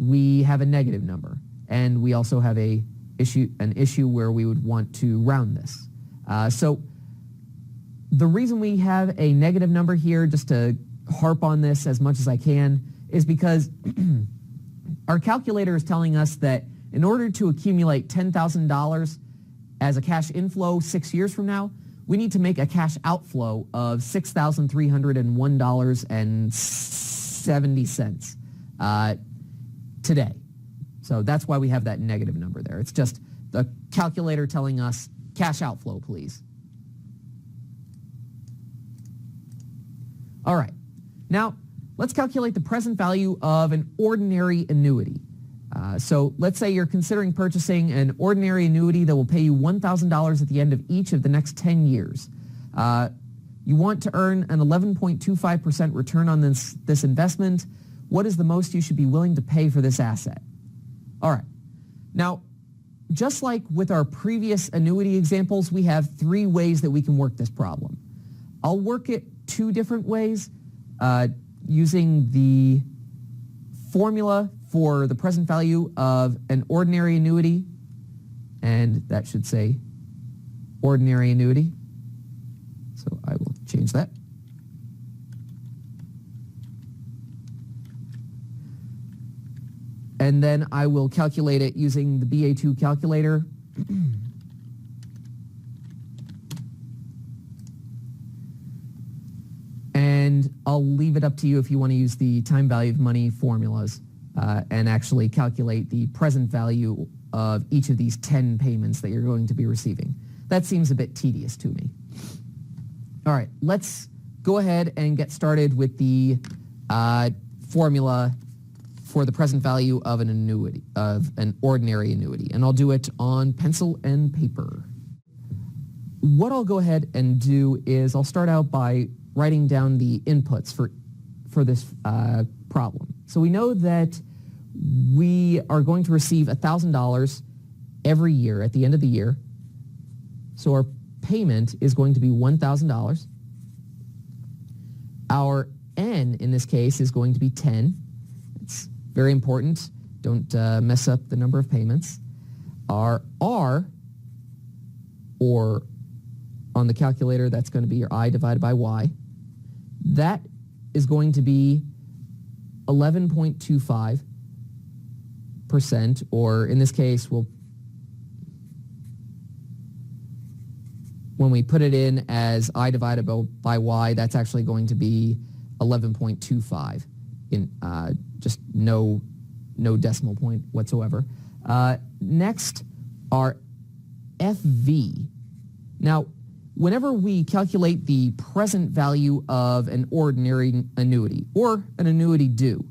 we have a negative number, and we also have an issue where we would want to round this. So the reason we have a negative number here, just to harp on this as much as I can, is because our calculator is telling us that in order to accumulate $10,000 as a cash inflow 6 years from now, we need to make a cash outflow of $6,301.70 today. So that's why we have that negative number there. It's just the calculator telling us cash outflow, please. All right. Now, let's calculate the present value of an ordinary annuity. So let's say you're considering purchasing an ordinary annuity that will pay you $1,000 at the end of each of the next 10 years. You want to earn an 11.25% return on this investment. What is the most you should be willing to pay for this asset? All right. Now, just like with our previous annuity examples, we have 3 ways that we can work this problem. I'll work it 2 different ways using the formula for the present value of an ordinary annuity, and that should say ordinary annuity. So I will change that. And then I will calculate it using the BA2 calculator. And I'll leave it up to you if you want to use the time value of money formulas and actually calculate the present value of each of these 10 payments that you're going to be receiving. That seems a bit tedious to me. All right, let's go ahead and get started with the formula for the present value of an annuity, of an ordinary annuity, and I'll do it on pencil and paper. What I'll go ahead and do is I'll start out by writing down the inputs for this problem. So we know that we are going to receive $1,000 every year at the end of the year. So our payment is going to be $1,000. Our N in this case is going to be 10. It's very important. Don't mess up the number of payments. Our R, or on the calculator, that's going to be your I divided by Y. That is going to be 11.25%, or in this case, when we put it in as I divided by Y, that's actually going to be 11.25, in just no decimal point whatsoever. Next, our FV. Now, whenever we calculate the present value of an ordinary annuity or an annuity due,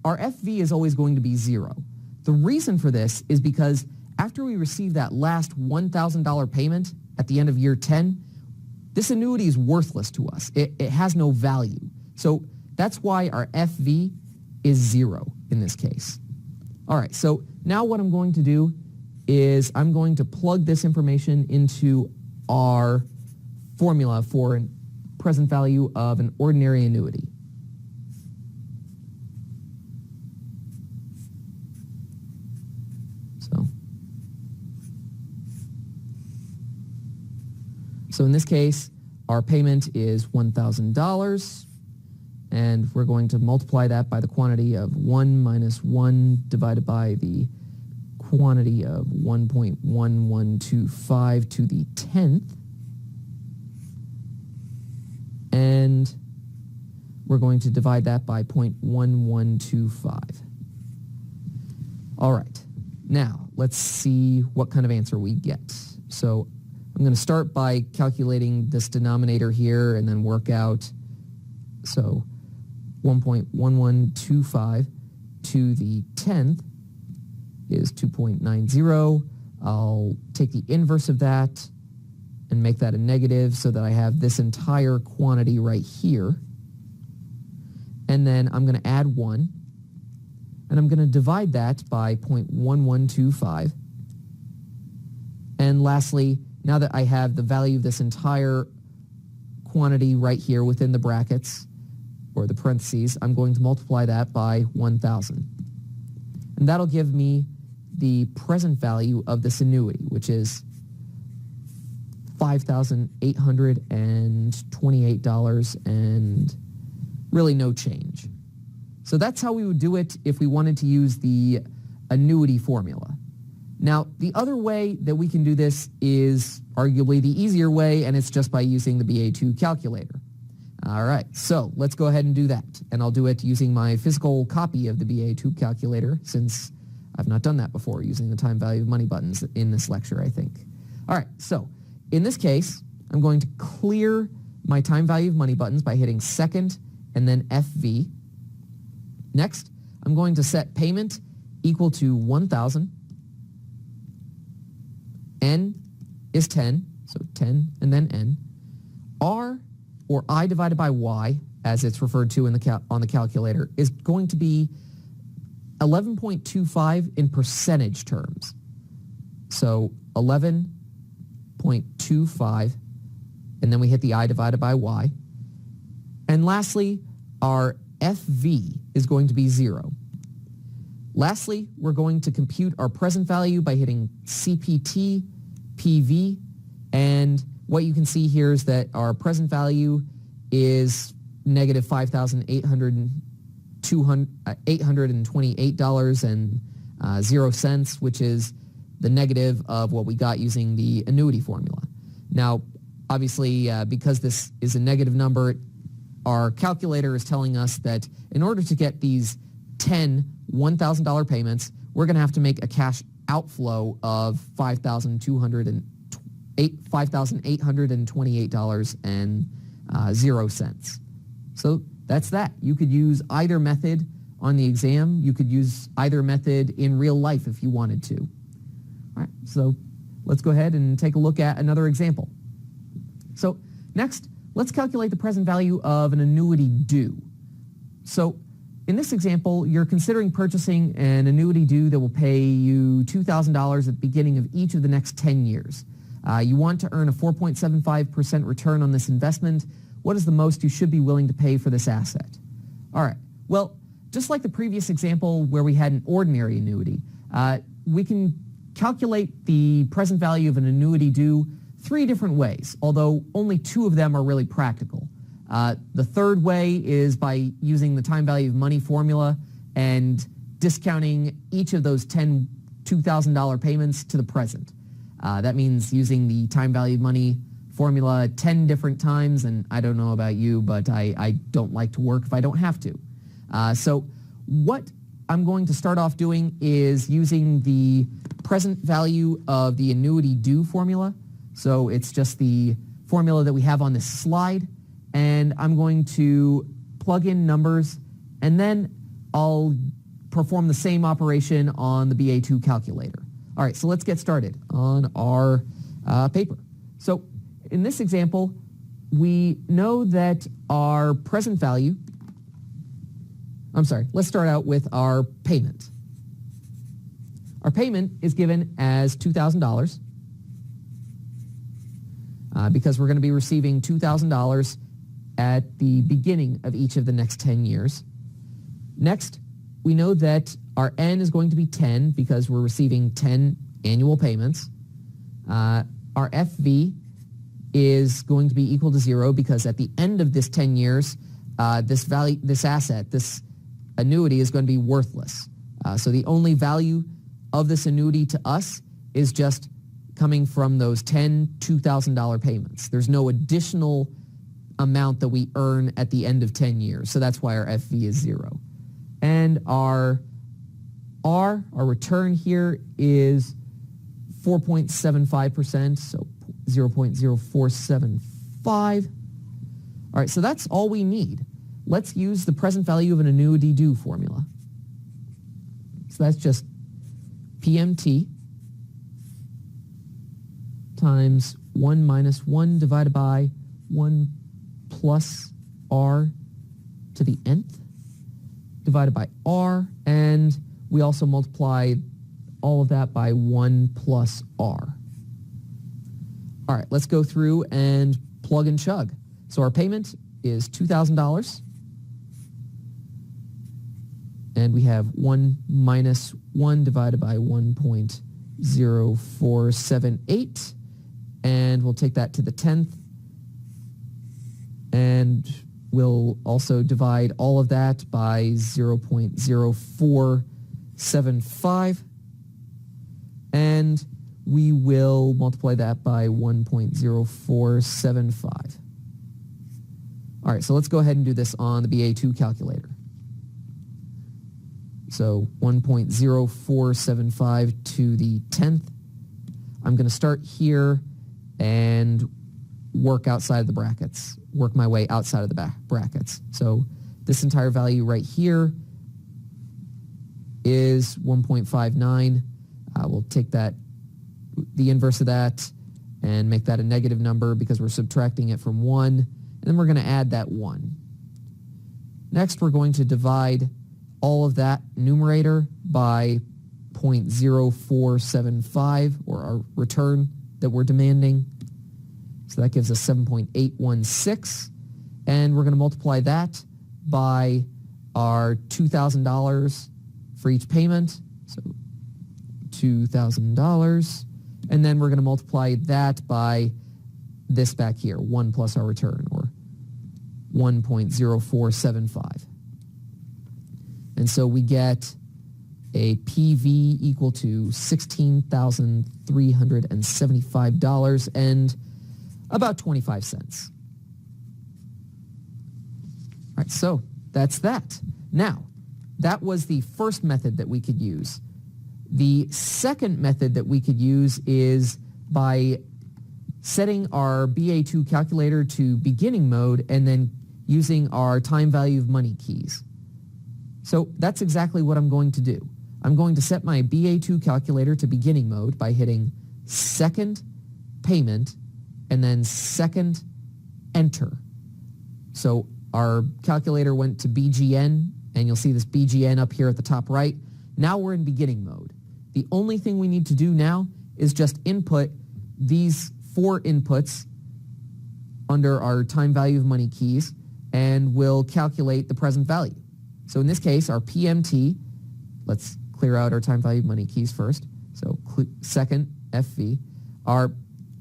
our FV is always going to be 0. The reason for this is because after we receive that last $1,000 payment at the end of year 10, this annuity is worthless to us. It has no value. So that's why our FV is 0 in this case. All right, so now what I'm going to do is I'm going to plug this information into our formula for a present value of an ordinary annuity. So in this case, our payment is $1,000, and we're going to multiply that by the quantity of 1 minus 1 divided by the quantity of 1.1125 to the 10th. And we're going to divide that by 0.1125. All right. Now, let's see what kind of answer we get. So I'm going to start by calculating this denominator here and then work out. So 1.1125 to the 10th is 2.90. I'll take the inverse of that and make that a negative so that I have this entire quantity right here. And then I'm going to add 1. And I'm going to divide that by 0.1125. And lastly, now that I have the value of this entire quantity right here within the brackets, or the parentheses, I'm going to multiply that by 1,000. And that'll give me the present value of this annuity, which is $5,828 and really no change. So that's how we would do it if we wanted to use the annuity formula. Now, the other way that we can do this is arguably the easier way, and it's just by using the BA2 calculator. All right, so let's go ahead and do that. And I'll do it using my physical copy of the BA2 calculator, since I've not done that before using the time value of money buttons in this lecture, I think. All right, so in this case, I'm going to clear my time value of money buttons by hitting second and then FV. Next, I'm going to set payment equal to 1,000. N is 10, so 10 and then N. R, or I divided by Y, as it's referred to in on the calculator, is going to be 11.25 in percentage terms. So 11.25, and then we hit the I divided by Y. And lastly, our FV is going to be 0. Lastly, we're going to compute our present value by hitting CPT, PV, and what you can see here is that our present value is negative $5,828.00, which is the negative of what we got using the annuity formula. Now, obviously, because this is a negative number, our calculator is telling us that in order to get these 10 $1,000 payments, we're going to have to make a cash outflow of $5,828.00. So that's that. You could use either method on the exam. You could use either method in real life if you wanted to. All right, so let's go ahead and take a look at another example. So next, let's calculate the present value of an annuity due. So in this example, you're considering purchasing an annuity due that will pay you $2,000 at the beginning of each of the next 10 years. You want to earn a 4.75% return on this investment. What is the most you should be willing to pay for this asset? All right, well, just like the previous example where we had an ordinary annuity, we can calculate the present value of an annuity due 3 different ways, although only 2 of them are really practical. The third way is by using the time value of money formula and discounting each of those 10 $2,000 payments to the present. That means using the time value of money formula 10 different times, and I don't know about you, but I don't like to work if I don't have to. So what I'm going to start off doing is using the present value of the annuity due formula. So it's just the formula that we have on this slide. And I'm going to plug in numbers, and then I'll perform the same operation on the BA2 calculator. All right, so let's get started on our paper. So in this example, we know that our present value, let's start out with our payment. Our payment is given as $2,000 because we're going to be receiving $2,000 at the beginning of each of the next 10 years. Next, we know that our N is going to be 10 because we're receiving 10 annual payments. Our FV is going to be equal to 0 because at the end of this 10 years, this annuity is going to be worthless. So the only value of this annuity to us is just coming from those 10 $2,000 payments. There's no additional amount that we earn at the end of 10 years. So that's why our FV is 0. And our R, our return here, is 4.75%, so 0.0475. All right, so that's all we need. Let's use the present value of an annuity due formula. So that's just PMT times 1 minus 1 divided by 1 plus R to the nth divided by R, and we also multiply all of that by 1 plus R. All right, let's go through and plug and chug. So our payment is $2,000, And we have 1 minus 1 divided by 1.0478. And we'll take that to the 10th. And we'll also divide all of that by 0.0475. And we will multiply that by 1.0475. All right, so let's go ahead and do this on the BA2 calculator. So 1.0475 to the 10th. I'm going to start here and work outside of the brackets, work my way outside of the brackets. So this entire value right here is 1.59. We'll take that, the inverse of that, and make that a negative number because we're subtracting it from 1. And then we're going to add that 1. Next, we're going to divide all of that numerator by 0.0475, or our return that we're demanding. So that gives us 7.816. And we're going to multiply that by our $2,000 for each payment. So $2,000. And then we're going to multiply that by this back here, 1 plus our return, or 1.0475. And so we get a PV equal to $16,375 and about 25 cents. All right, so that's that. Now, that was the first method that we could use. The second method that we could use is by setting our BA2 calculator to beginning mode and then using our time value of money keys. So that's exactly what I'm going to do. I'm going to set my BA2 calculator to beginning mode by hitting second payment and then second enter. So our calculator went to BGN, and you'll see this BGN up here at the top right. Now we're in beginning mode. The only thing we need to do now is just input these 4 inputs under our time value of money keys, and we'll calculate the present value. So in this case, our PMT, let's clear out our time value of money keys first. So second FV, our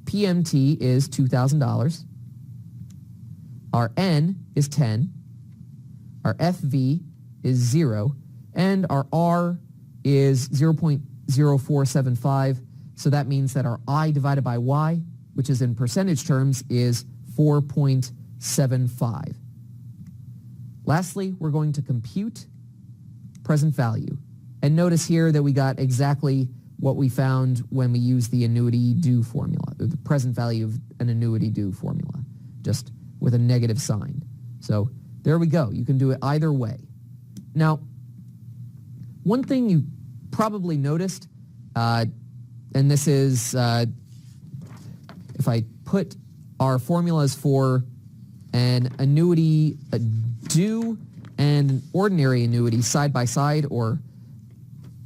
PMT is $2,000. Our N is 10. Our FV is 0. And our R is 0.0475. So that means that our I divided by Y, which is in percentage terms, is 4.75. Lastly, we're going to compute present value. And notice here that we got exactly what we found when we used the annuity due formula, or the present value of an annuity due formula, just with a negative sign. So there we go. You can do it either way. Now, one thing you probably noticed, and this is, if I put our formulas for an annuity due and an ordinary annuity side by side, or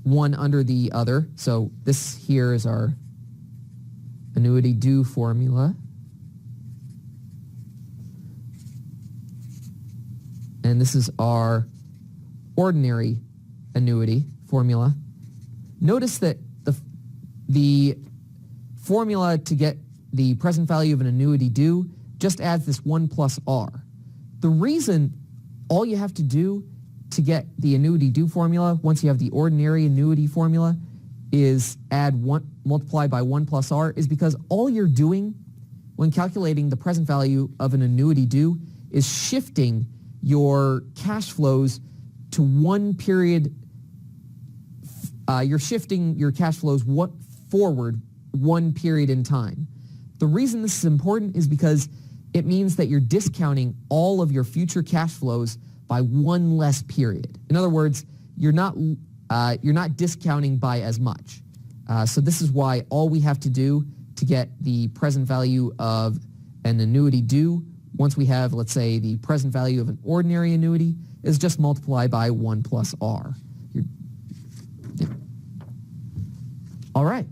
one under the other. So this here is our annuity due formula. And this is our ordinary annuity formula. Notice that the formula to get the present value of an annuity due just adds this 1 plus R. The reason all you have to do to get the annuity due formula, once you have the ordinary annuity formula, is multiply by 1 plus R, is because all you're doing when calculating the present value of an annuity due is shifting your cash flows to one period. You're shifting your cash flows forward one period in time. The reason this is important is because it means that you're discounting all of your future cash flows by one less period. In other words, you're not discounting by as much. So this is why all we have to do to get the present value of an annuity due, once we have, let's say, the present value of an ordinary annuity, is just multiply by 1 plus R. Yeah. All right.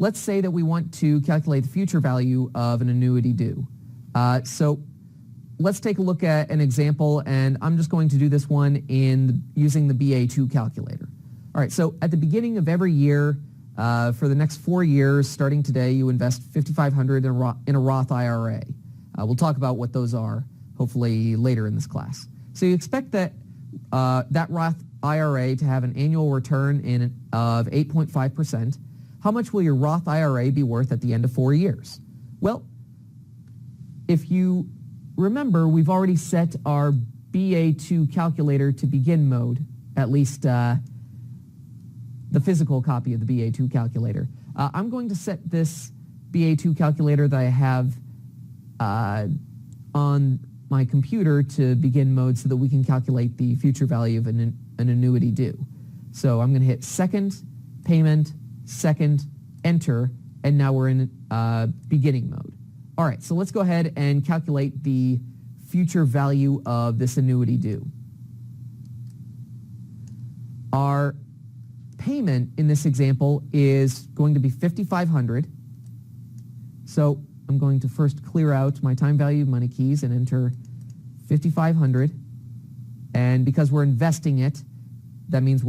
let's say that we want to calculate the future value of an annuity due. So let's take a look at an example, and I'm just going to do this one using the BA2 calculator. All right, so at the beginning of every year, for the next 4 years, starting today, you invest $5,500 in a Roth IRA. We'll talk about what those are, hopefully later in this class. So you expect that that Roth IRA to have an annual return of 8.5%. How much will your Roth IRA be worth at the end of 4 years? Well, if you remember, we've already set our BA2 calculator to begin mode, at least the physical copy of the BA2 calculator. I'm going to set this BA2 calculator that I have on my computer to begin mode so that we can calculate the future value of an annuity due. So I'm going to hit second, payment, second, enter, and now we're in beginning mode. All right, so let's go ahead and calculate the future value of this annuity due. Our payment in this example is going to be $5,500. So I'm going to first clear out my time value of money keys and enter $5,500. And because we're investing it, that means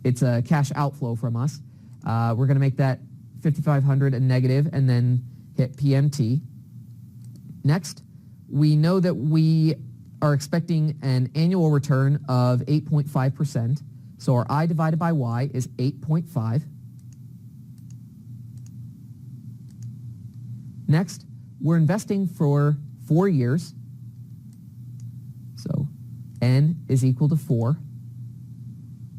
it's a cash outflow from us. We're going to make that $5,500 a negative and then hit PMT. Next, we know that we are expecting an annual return of 8.5%. So our I divided by Y is 8.5. Next, we're investing for 4 years. So N is equal to 4.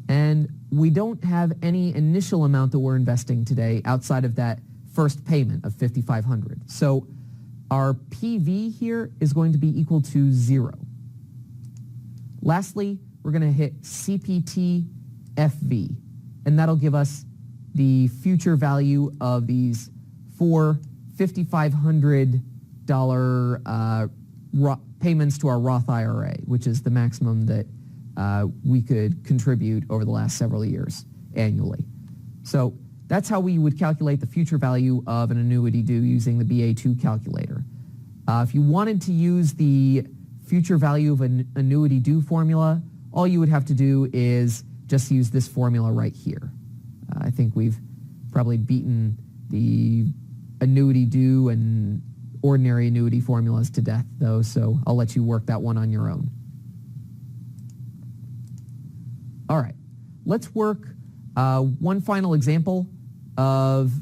And we don't have any initial amount that we're investing today outside of that first payment of $5,500. So our PV here is going to be equal to 0. Lastly, we're going to hit CPT FV, and that'll give us the future value of these 4 $5,500 payments to our Roth IRA, which is the maximum that we could contribute over the last several years annually. So that's how we would calculate the future value of an annuity due using the BA2 calculator. If you wanted to use the future value of an annuity due formula, all you would have to do is just use this formula right here. I think we've probably beaten the annuity due and ordinary annuity formulas to death, though, so I'll let you work that one on your own. All right, let's work one final example of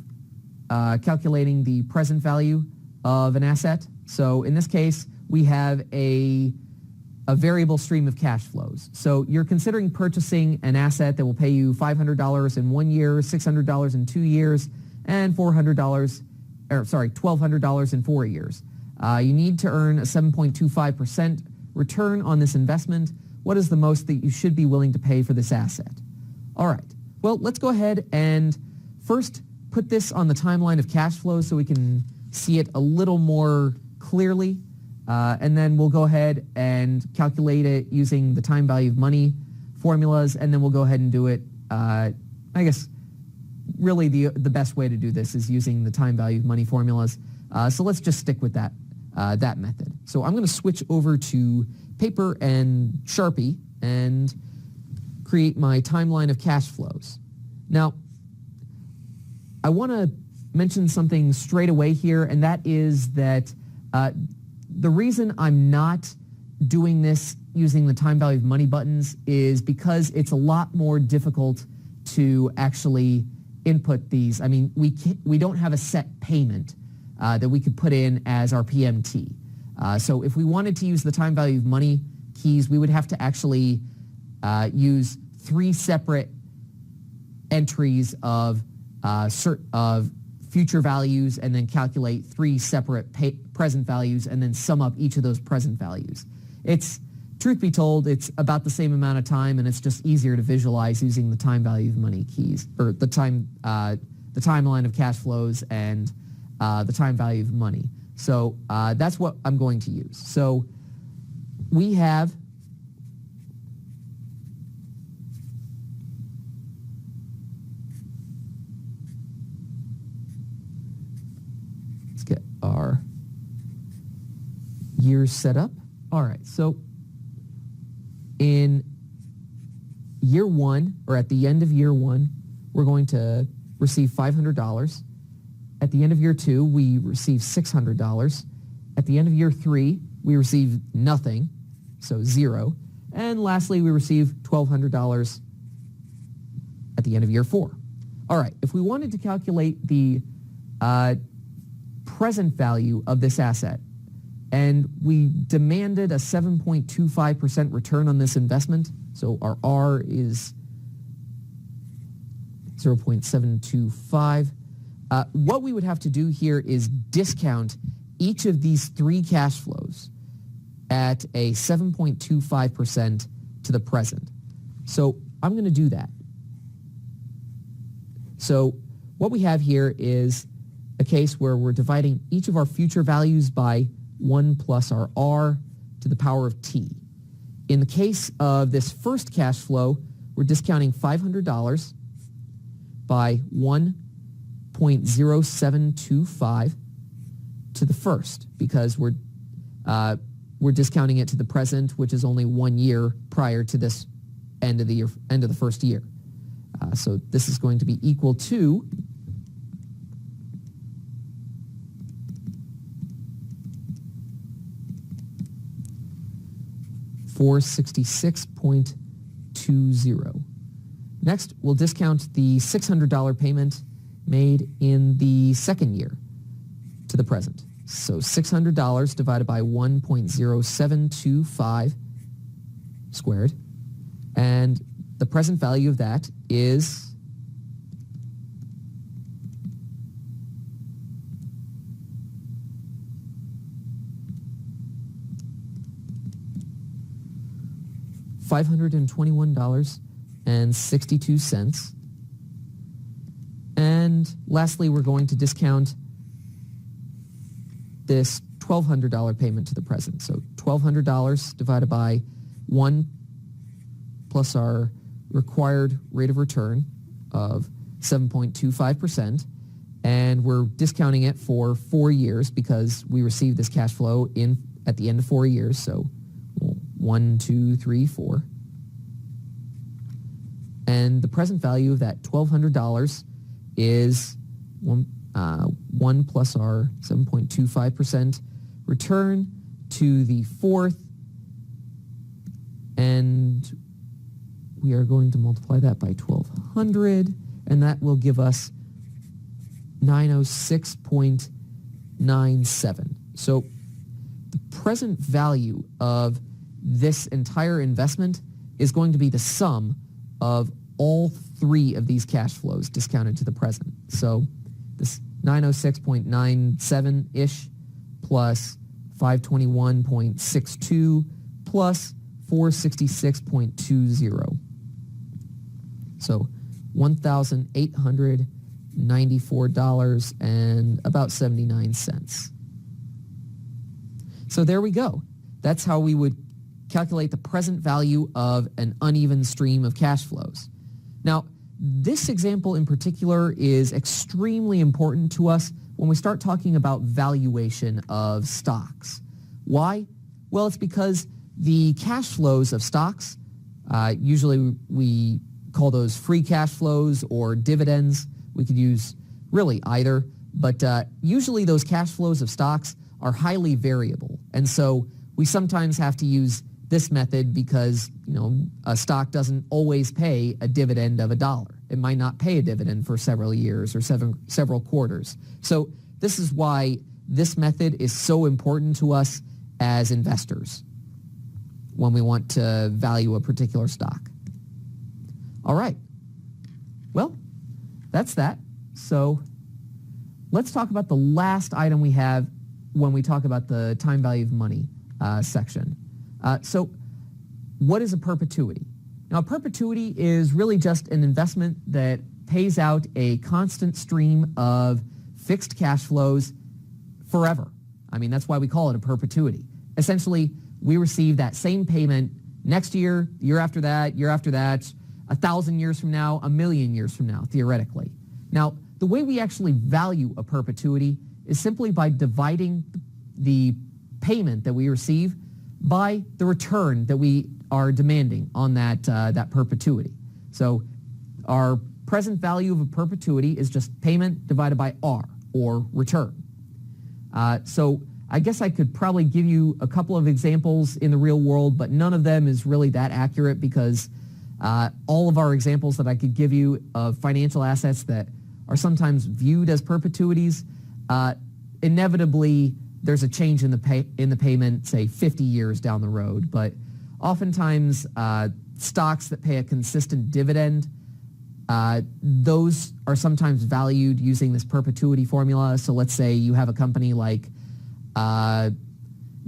calculating the present value of an asset. So in this case, we have a variable stream of cash flows. So you're considering purchasing an asset that will pay you $500 in 1 year, $600 in 2 years, and $1,200 in 4 years. You need to earn a 7.25% return on this investment. What is the most that you should be willing to pay for this asset? All right, well, let's go ahead and first put this on the timeline of cash flow so we can see it a little more clearly. And then we'll go ahead and calculate it using the time value of money formulas, and then we'll go ahead and do it. I guess really the best way to do this is using the time value of money formulas. So let's just stick with that method. So I'm going to switch over to paper and Sharpie and create my timeline of cash flows. Now, I want to mention something straight away here, and that is that the reason I'm not doing this using the time value of money buttons is because it's a lot more difficult to actually input these. I mean, we don't have a set payment that we could put in as our PMT. So if we wanted to use the time value of money keys, we would have to actually use 3 separate entries of future values and then calculate 3 separate present values and then sum up each of those present values. Truth be told, it's about the same amount of time, and it's just easier to visualize using the time value of money keys, or the timeline of cash flows and the time value of money. So that's what I'm going to use. So we have years set up. All right, so in year one, or at the end of year one, we're going to receive $500. At the end of year two, we receive $600. At the end of year three, we receive nothing, so zero. And lastly, we receive $1,200 at the end of year four. All right, if we wanted to calculate the present value of this asset, and we demanded a 7.25% return on this investment, so our R is 0.725, what we would have to do here is discount each of these three cash flows at a 7.25% to the present. So I'm going to do that. So what we have here is a case where we're dividing each of our future values by 1 plus our R to the power of t. In the case of this first cash flow, we're discounting $500 by 1.0725 to the first, because we're discounting it to the present, which is only 1 year prior to this end of the first year. So this is going to be equal to $466.20. Next, we'll discount the $600 payment made in the second year to the present. So $600 divided by 1.0725 squared, and the present value of that is $521.62. And lastly, we're going to discount this $1,200 payment to the present. So $1,200 divided by 1 plus our required rate of return of 7.25%. And we're discounting it for 4 years because we received this cash flow at the end of 4 years. So 1, 2, 3, 4. And the present value of that $1,200 is 1 plus our 7.25% return to the fourth, and we are going to multiply that by 1,200, and that will give us 906.97. So the present value of this entire investment is going to be the sum of all three of these cash flows discounted to the present. So this 906.97-ish plus 521.62 plus 466.20. So $1,894 and about 79 cents. So there we go. That's how we would calculate the present value of an uneven stream of cash flows. Now, this example in particular is extremely important to us when we start talking about valuation of stocks. Why? Well, it's because the cash flows of stocks, usually we call those free cash flows or dividends. We could use really either, but usually those cash flows of stocks are highly variable. And so we sometimes have to use this method because, a stock doesn't always pay a dividend of $1. It might not pay a dividend for several years or several quarters. So this is why this method is so important to us as investors when we want to value a particular stock. All right. Well, that's that. So let's talk about the last item we have when we talk about the time value of money section. So what is a perpetuity? Now, a perpetuity is really just an investment that pays out a constant stream of fixed cash flows forever. I mean, that's why we call it a perpetuity. Essentially, we receive that same payment next year, year after that, 1,000 years from now, 1,000,000 years from now, theoretically. Now, the way we actually value a perpetuity is simply by dividing the payment that we receive by the return that we are demanding on that perpetuity. So our present value of a perpetuity is just payment divided by R, or return. So I guess I could probably give you a couple of examples in the real world, but none of them is really that accurate because all of our examples that I could give you of financial assets that are sometimes viewed as perpetuities, inevitably there's a change in the payment, say 50 years down the road. But oftentimes stocks that pay a consistent dividend, those are sometimes valued using this perpetuity formula. So let's say you have a company like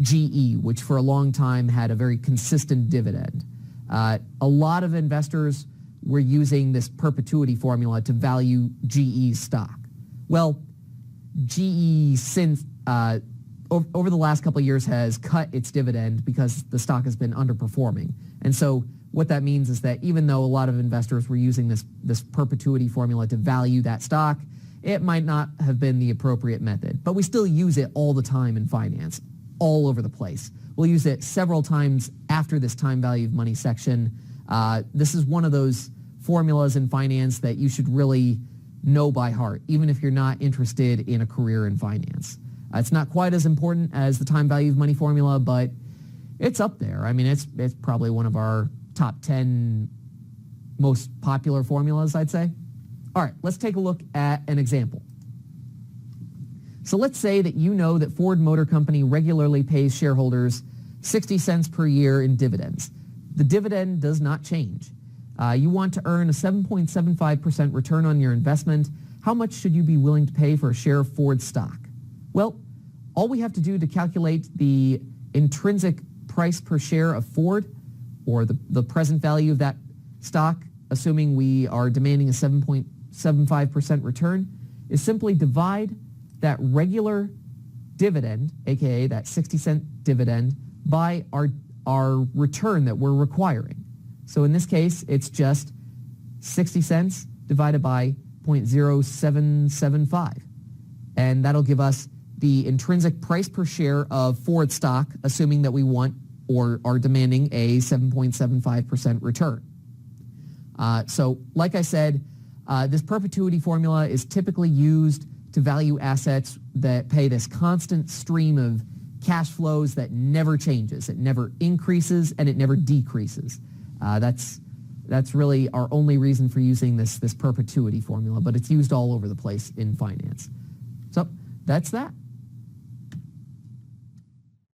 GE, which for a long time had a very consistent dividend. A lot of investors were using this perpetuity formula to value GE stock. Well, GE since over the last couple of years has cut its dividend because the stock has been underperforming. And so what that means is that even though a lot of investors were using this perpetuity formula to value that stock, it might not have been the appropriate method. But we still use it all the time in finance, all over the place. We'll use it several times after this time value of money section. This is one of those formulas in finance that you should really know by heart, even if you're not interested in a career in finance. It's not quite as important as the time value of money formula, but it's up there. I mean, it's probably one of our top 10 most popular formulas, I'd say. All right, let's take a look at an example. So let's say that you know that Ford Motor Company regularly pays shareholders 60 cents per year in dividends. The dividend does not change. You want to earn a 7.75% return on your investment. How much should you be willing to pay for a share of Ford stock? Well, all we have to do to calculate the intrinsic price per share of Ford, or the present value of that stock, assuming we are demanding a 7.75% return, is simply divide that regular dividend, aka that 60-cent dividend, by our return that we're requiring. So in this case, it's just 60 cents divided by 0.0775. And that'll give us the intrinsic price per share of Ford stock, assuming that we want or are demanding a 7.75% return. So like I said, this perpetuity formula is typically used to value assets that pay this constant stream of cash flows that never changes. It never increases and it never decreases. That's really our only reason for using this perpetuity formula, but it's used all over the place in finance. So that's that.